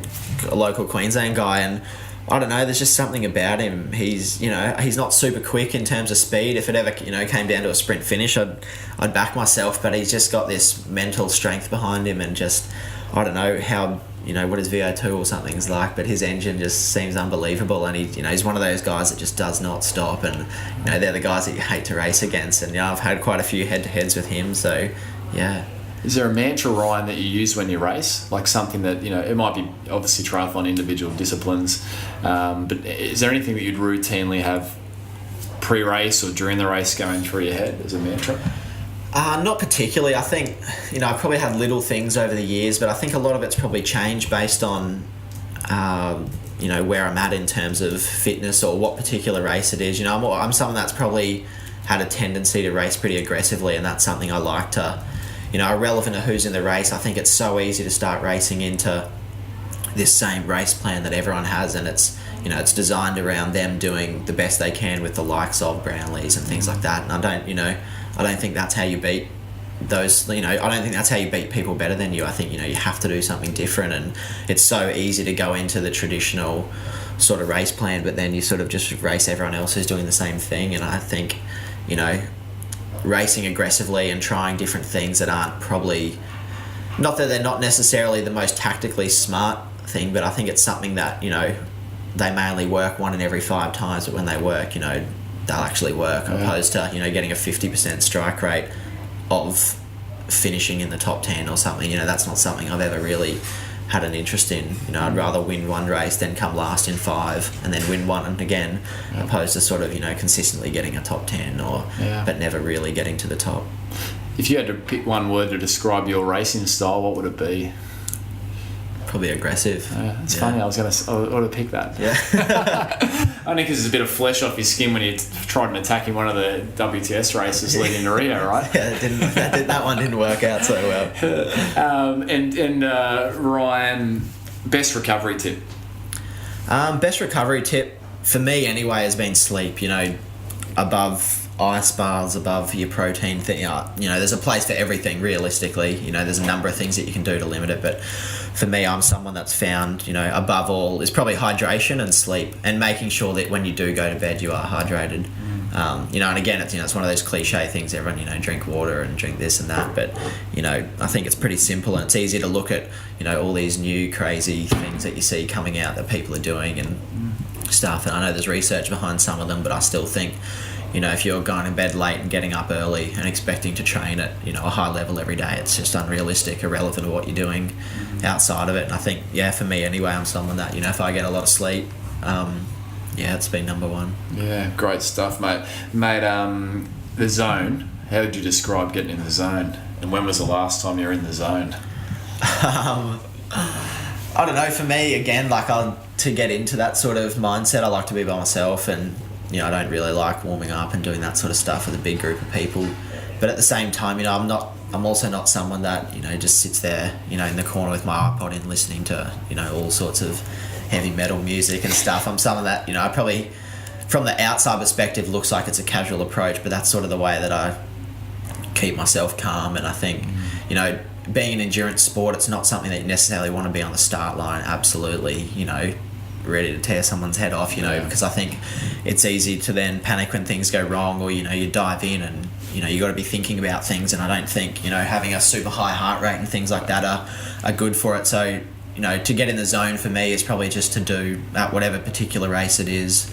local Queensland guy, and I don't know, there's just something about him. He's not super quick in terms of speed. If it ever, came down to a sprint finish, I'd back myself, but he's just got this mental strength behind him, and just, I don't know how, what his VO2 or something's like, but his engine just seems unbelievable, and he's one of those guys that just does not stop, and they're the guys that you hate to race against, and I've had quite a few head-to-heads with him, so yeah. Is there a mantra, Ryan, that you use when you race? Like something that, it might be obviously triathlon individual disciplines, but is there anything that you'd routinely have pre-race or during the race going through your head as a mantra? Not particularly. I think, I've probably had little things over the years, but I think a lot of it's probably changed based on, where I'm at in terms of fitness or what particular race it is. I'm someone that's probably had a tendency to race pretty aggressively, and that's something I like to, irrelevant of who's in the race. I think it's so easy to start racing into this same race plan that everyone has, and it's, you know, it's designed around them doing the best they can with the likes of Brownlees and things like that. And I don't think that's how you beat those, you know, I don't think that's how you beat people better than you. I think, you know, you have to do something different, and it's so easy to go into the traditional sort of race plan, but then you sort of just race everyone else who's doing the same thing. And I think, you know, racing aggressively and trying different things that aren't probably, not that they're not necessarily the most tactically smart thing, but I think it's something that, you know, they may only work 1 in every 5 times, but when they work, you know, they'll actually work, opposed to, you know, getting a 50% strike rate of finishing in the top 10 or something. You know, that's not something I've ever really had an interest in. You know, I'd rather win one race than come last in 5 and then win one again, opposed to sort of, you know, consistently getting a top 10 or but never really getting to the top. If you had to pick one word to describe your racing style, what would it be? Probably aggressive. It's funny, I would have picked that. Yeah. Only because there's a bit of flesh off your skin when you tried attacking one of the WTS races leading to Rio, right? Yeah, that one didn't work out so well. And Ryan, best recovery tip? Best recovery tip, for me anyway, has been sleep. You know, above ice baths, above your protein thing. You know, there's a place for everything, realistically. You know, there's a number of things that you can do to limit it, but for me, I'm someone that's found, you know, above all is probably hydration and sleep, and making sure that when you do go to bed, you are hydrated. You know, and again, it's, you know, it's one of those cliche things. Everyone, you know, drink water and drink this and that, but, you know, I think it's pretty simple, and it's easy to look at, you know, all these new crazy things that you see coming out that people are doing and stuff. And I know there's research behind some of them, but I still think, you know, if you're going to bed late and getting up early and expecting to train at, you know, a high level every day, it's just unrealistic, irrelevant to what you're doing outside of it. And I think, for me anyway, I'm someone that, you know, if I get a lot of sleep, it's been number one. Yeah, great stuff, mate. Mate, the zone, how would you describe getting in the zone? And when was the last time you were in the zone? I don't know, for me, again, like, to get into that sort of mindset, I like to be by myself, and, you know, I don't really like warming up and doing that sort of stuff with a big group of people. But at the same time, you know, I'm also not someone that, you know, just sits there, you know, in the corner with my iPod and listening to, you know, all sorts of heavy metal music and stuff. I'm someone that, you know, I probably, from the outside perspective, looks like it's a casual approach, but that's sort of the way that I keep myself calm. And I think, you know, being an endurance sport, it's not something that you necessarily want to be on the start line, absolutely, you know, ready to tear someone's head off, you know, because I think it's easy to then panic when things go wrong, or, you know, you dive in and, you know, you got to be thinking about things, and I don't think, you know, having a super high heart rate and things like that are good for it. So, you know, to get in the zone for me is probably just to do at whatever particular race it is,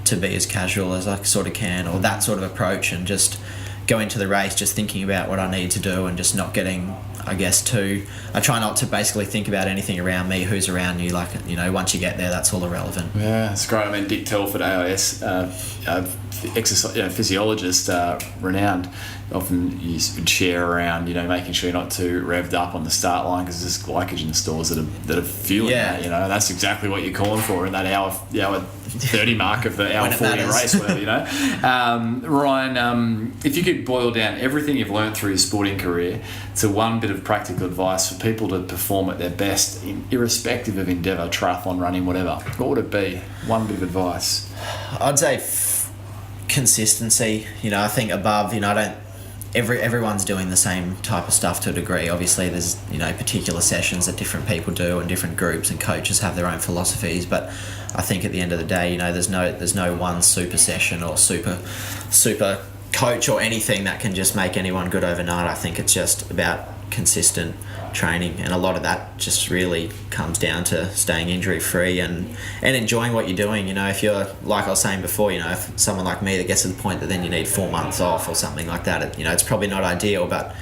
to be as casual as I sort of can, or that sort of approach, and just go into the race just thinking about what I need to do, and just not getting, I guess, I try not to basically think about anything around me, who's around you. Like, you know, once you get there, that's all irrelevant. Yeah, it's great. I mean, Dick Telford, AUS exercise physiologist, renowned, often you would share around, you know, making sure you're not too revved up on the start line, because there's glycogen stores that are fueling that, you know. That's exactly what you're calling for in that hour 30 mark of the hour 40 race, whatever, you know. Ryan, if you could boil down everything you've learned through your sporting career to one bit of practical advice for people to perform at their best, irrespective of endeavour, triathlon, running, whatever, what would it be? One bit of advice. I'd say consistency. You know, I think above, you know, everyone's doing the same type of stuff to a degree. Obviously there's, you know, particular sessions that different people do, and different groups and coaches have their own philosophies, but I think at the end of the day, you know, there's no one super session or super coach or anything that can just make anyone good overnight. I think it's just about consistent training, and a lot of that just really comes down to staying injury free and enjoying what you're doing. You know, if you're, like I was saying before, you know, if someone like me that gets to the point that then you need 4 months off or something like that, you know, it's probably not ideal, but,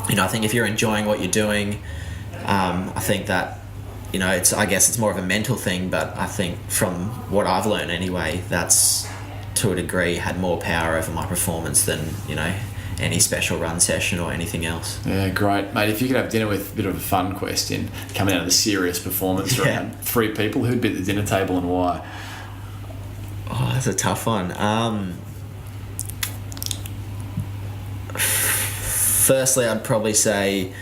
you know, I think if you're enjoying what you're doing, I think that, you know, I guess it's more of a mental thing, but I think from what I've learned anyway, that's to a degree had more power over my performance than, you know, any special run session or anything else. Yeah, great. Mate, if you could have dinner with a bit of a fun question coming out of the serious performance round, 3 people, who'd be at the dinner table and why? Oh, that's a tough one. Firstly, I'd probably say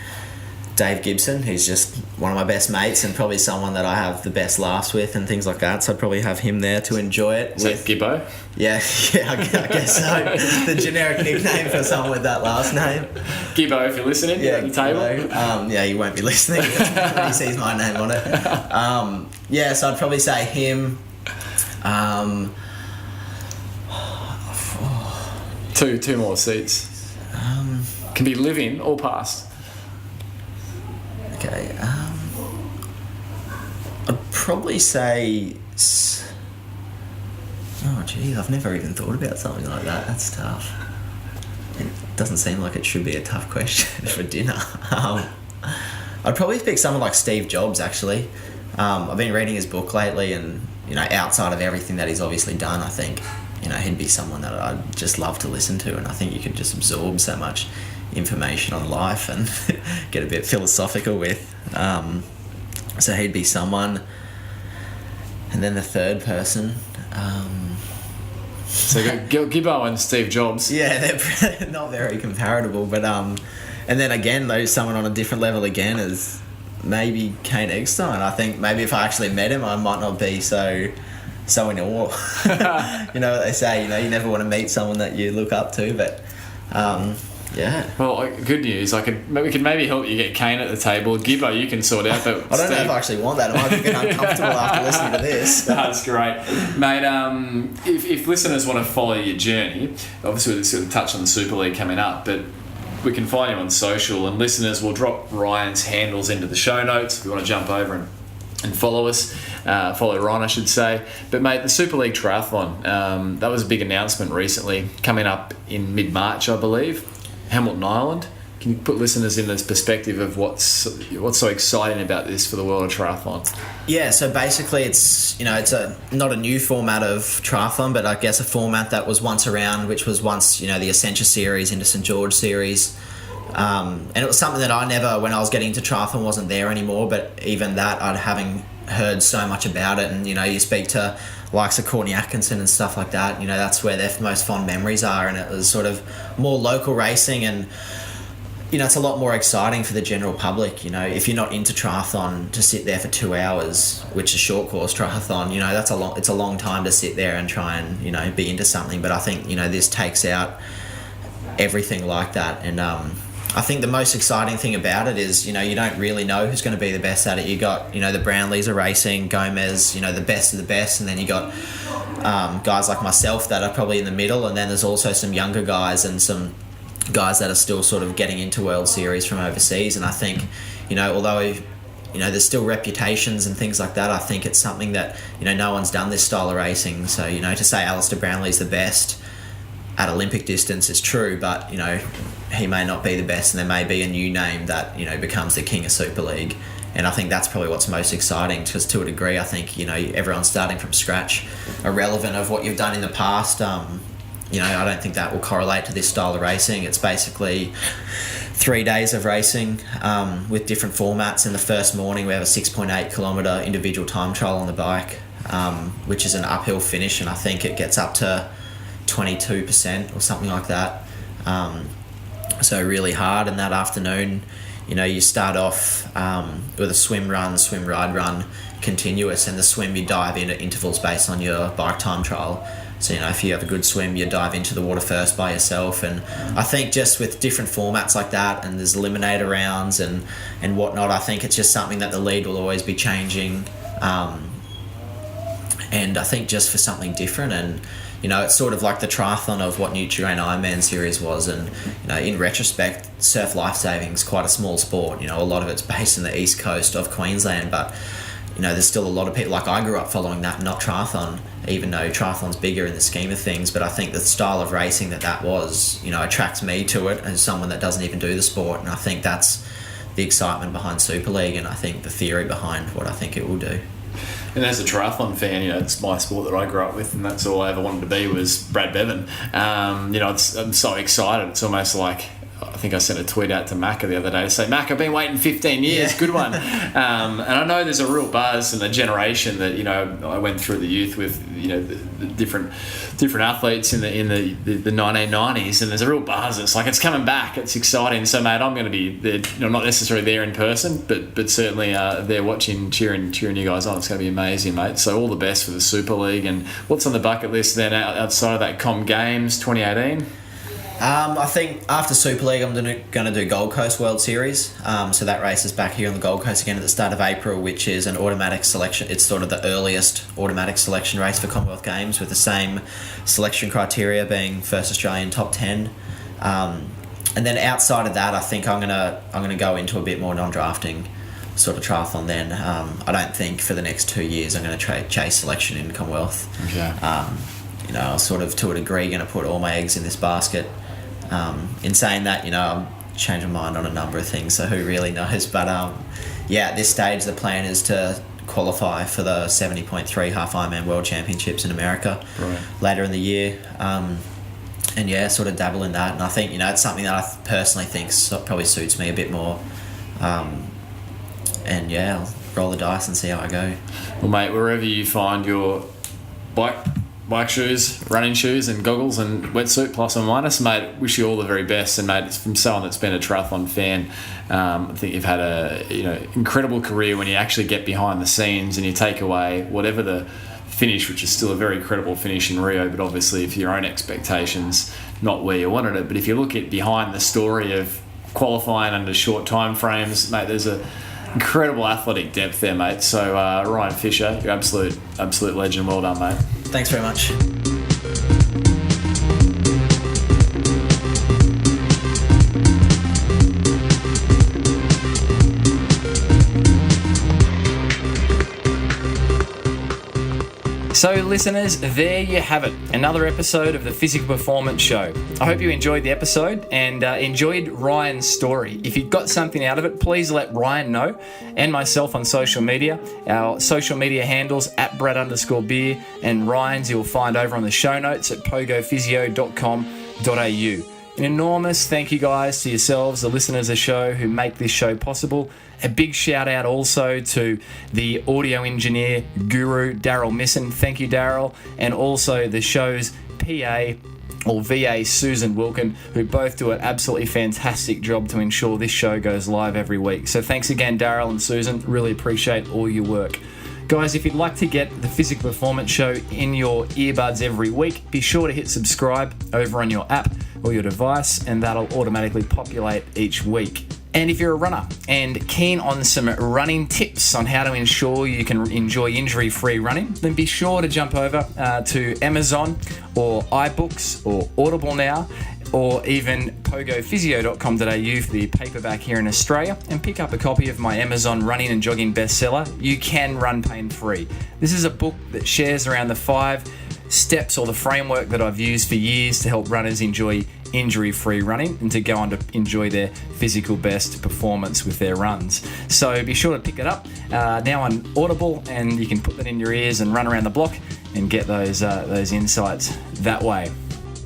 Dave Gibson, who's just one of my best mates and probably someone that I have the best laughs with and things like that. So I'd probably have him there to enjoy it. Is that Gibbo? Yeah, I guess so. The generic nickname for someone with that last name. Gibbo, if you're listening, at the table. Yeah, he won't be listening when he sees my name on it. So I'd probably say him. Two more seats. Can be live-in or past. Okay. I'd probably say. Oh, gee, I've never even thought about something like that. That's tough. It doesn't seem like it should be a tough question for dinner. I'd probably pick someone like Steve Jobs, actually. I've been reading his book lately, and outside of everything that he's obviously done, I think he'd be someone that I'd just love to listen to, and I think you could just absorb so much information on life and get a bit philosophical with. So he'd be someone, and then the third person. So Gibbo and Steve Jobs. Yeah, they're not very comparable, but and then again, though, someone on a different level again is maybe Kane Eggstein. I think maybe if I actually met him, I might not be so in awe. You know what they say, you never want to meet someone that you look up to, but yeah. Well, good news. We could maybe help you get Kane at the table. Gibbo, you can sort out. But I don't know if I actually want that. I might be a bit uncomfortable after listening to this. That's great, mate. If listeners want to follow your journey, obviously we'll sort of touch on the Super League coming up, but we can find him on social, and listeners will drop Ryan's handles into the show notes if you want to jump over and follow us. Follow Ron, I should say. But mate, the Super League Triathlon, that was a big announcement recently, coming up in mid-March, I believe. Hamilton Island. Can you put listeners in this perspective of what's so exciting about this for the world of triathlon? Yeah, so basically it's not a new format of triathlon, but I guess a format that was once around, which was once the Essentia series into St George series, and it was something that I never, when I was getting into triathlon, wasn't there anymore. But even that, I'd having heard so much about it, and you speak to likes of Courtney Atkinson and stuff like that, that's where their most fond memories are, and it was sort of more local racing, and it's a lot more exciting for the general public. If you're not into triathlon, to sit there for 2 hours, which is short course triathlon, it's a long time to sit there and try and be into something. But I think this takes out everything like that, and I think the most exciting thing about it is, you don't really know who's going to be the best at it. You got, the Brownlees are racing, Gomez, the best of the best, and then you got guys like myself that are probably in the middle, and then there's also some younger guys and some guys that are still sort of getting into World Series from overseas. And I think, although there's still reputations and things like that, I think it's something that, no one's done this style of racing. So, to say Alistair Brownlee's the best at Olympic distance is true, but he may not be the best, and there may be a new name that becomes the king of Super League. And I think that's probably what's most exciting, because to a degree I think everyone's starting from scratch, irrelevant of what you've done in the past. I don't think that will correlate to this style of racing. It's basically 3 days of racing with different formats. In the first morning we have a 6.8 kilometre individual time trial on the bike, which is an uphill finish, and I think it gets up to 22% or something like that. So really hard. And that afternoon, you start off with a swim, ride, run, continuous, and the swim you dive into intervals based on your bike time trial. So, if you have a good swim, you dive into the water first by yourself. And I think just with different formats like that, and there's eliminator rounds and whatnot, I think it's just something that the lead will always be changing. And I think just for something different, and it's sort of like the triathlon of what Nutrirain Ironman series was. And in retrospect, surf lifesaving is quite a small sport. A lot of it's based in the east coast of Queensland, but there's still a lot of people, like I grew up following that, not triathlon, even though triathlon's bigger in the scheme of things. But I think the style of racing that was, attracts me to it as someone that doesn't even do the sport. And I think that's the excitement behind Super League, and I think the theory behind what I think it will do. And as a triathlon fan, it's my sport that I grew up with, and that's all I ever wanted to be was Brad Bevan. I'm so excited. It's almost like I think I sent a tweet out to Macca the other day to say, Mac, I've been waiting 15 years, Yeah. good one. And I know there's a real buzz in the generation that, I went through the youth with, the different athletes in the 1990s, and there's a real buzz. It's like, it's coming back. It's exciting. So, mate, I'm going to be there, not necessarily there in person, but certainly there watching, cheering you guys on. It's going to be amazing, mate. So all the best for the Super League. And what's on the bucket list then outside of that Com Games 2018? I think after Super League, I'm going to do Gold Coast World Series. So that race is back here on the Gold Coast again at the start of April, which is an automatic selection. It's sort of the earliest automatic selection race for Commonwealth Games, with the same selection criteria being first Australian top 10. And then outside of that, I think I'm gonna go into a bit more non-drafting sort of triathlon then. I don't think for the next 2 years I'm going to chase selection in Commonwealth. Okay. I was sort of, to a degree, going to put all my eggs in this basket. In saying that, I'm changing my mind on a number of things, so who really knows? But at this stage, the plan is to qualify for the 70.3 half Ironman World Championships in America later in the year. Sort of dabble in that. And I think, it's something that I personally think probably suits me a bit more. I'll roll the dice and see how I go. Well, mate, wherever you find your bike shoes, running shoes and goggles and wetsuit, plus or minus, mate, wish you all the very best. And mate, it's from someone that's been a triathlon fan. I think you've had a incredible career when you actually get behind the scenes and you take away whatever the finish, which is still a very credible finish in Rio, but obviously if your own expectations not where you wanted it. But if you look at behind the story of qualifying under short time frames, mate, there's a incredible athletic depth there, mate. So Ryan Fisher, you're absolute legend. Well done, mate. Thanks very much. So listeners, there you have it. Another episode of the Physical Performance Show. I hope you enjoyed the episode and enjoyed Ryan's story. If you got something out of it, please let Ryan know and myself on social media. Our social media handles @Brad_beer and Ryan's you'll find over on the show notes at pogophysio.com.au. An enormous thank you guys to yourselves, the listeners of the show who make this show possible. A big shout out also to the audio engineer guru, Daryl Misson. Thank you, Daryl. And also the show's PA or VA, Susan Wilkin, who both do an absolutely fantastic job to ensure this show goes live every week. So thanks again, Daryl and Susan. Really appreciate all your work. Guys, if you'd like to get the Physical Performance Show in your earbuds every week, be sure to hit subscribe over on your app or your device, and that'll automatically populate each week. And if you're a runner and keen on some running tips on how to ensure you can enjoy injury-free running, then be sure to jump over to Amazon or iBooks or Audible now, or even pogophysio.com.au for the paperback here in Australia, and pick up a copy of my Amazon running and jogging bestseller, You Can Run Pain Free. This is a book that shares around the 5 steps or the framework that I've used for years to help runners enjoy injury-free running and to go on to enjoy their physical best performance with their runs. So be sure to pick it up now on Audible, and you can put that in your ears and run around the block and get those insights that way.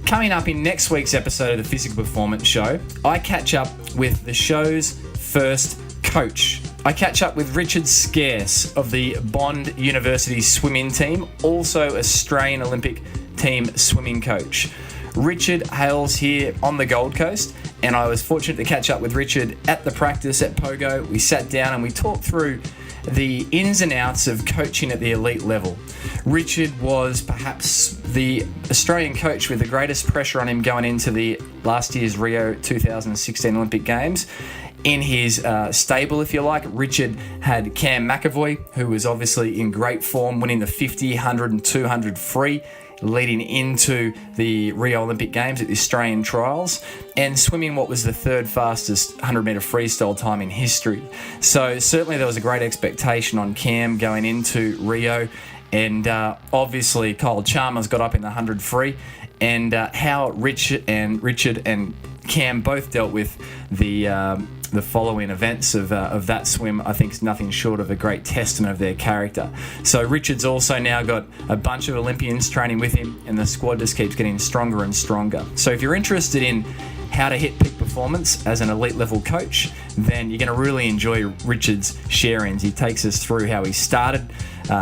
Coming up in next week's episode of the Physical Performance Show, I catch up with the show's first coach. I catch up with Richard Scarce of the Bond University swimming team, also Australian Olympic team swimming coach. Richard hails here on the Gold Coast, and I was fortunate to catch up with Richard at the practice at POGO. We sat down and we talked through the ins and outs of coaching at the elite level. Richard was perhaps the Australian coach with the greatest pressure on him going into the last year's Rio 2016 Olympic Games. In his stable, if you like, Richard had Cam McAvoy, who was obviously in great form, winning the 50, 100 and 200 free, leading into the Rio Olympic Games at the Australian trials, and swimming what was the third fastest 100-metre freestyle time in history. So certainly there was a great expectation on Cam going into Rio, and obviously Kyle Chalmers got up in the 100 free, and how Richard and Cam both dealt with the following events of that swim, I think, is nothing short of a great testament of their character. So Richard's also now got a bunch of Olympians training with him, and the squad just keeps getting stronger and stronger. So if you're interested in how to hit peak performance as an elite level coach, then you're going to really enjoy Richard's sharings. He takes us through how he started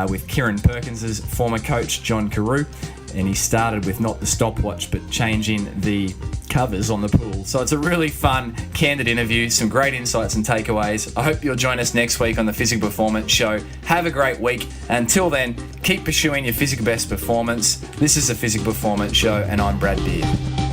with Kieran Perkins's former coach, John Carew, and he started with not the stopwatch but changing the covers on the pool. So it's a really fun, candid interview, some great insights and takeaways. I hope you'll join us next week on the Physical Performance Show. Have a great week. Until then, keep pursuing your physical best performance. This is the Physical Performance Show, and I'm Brad Beard.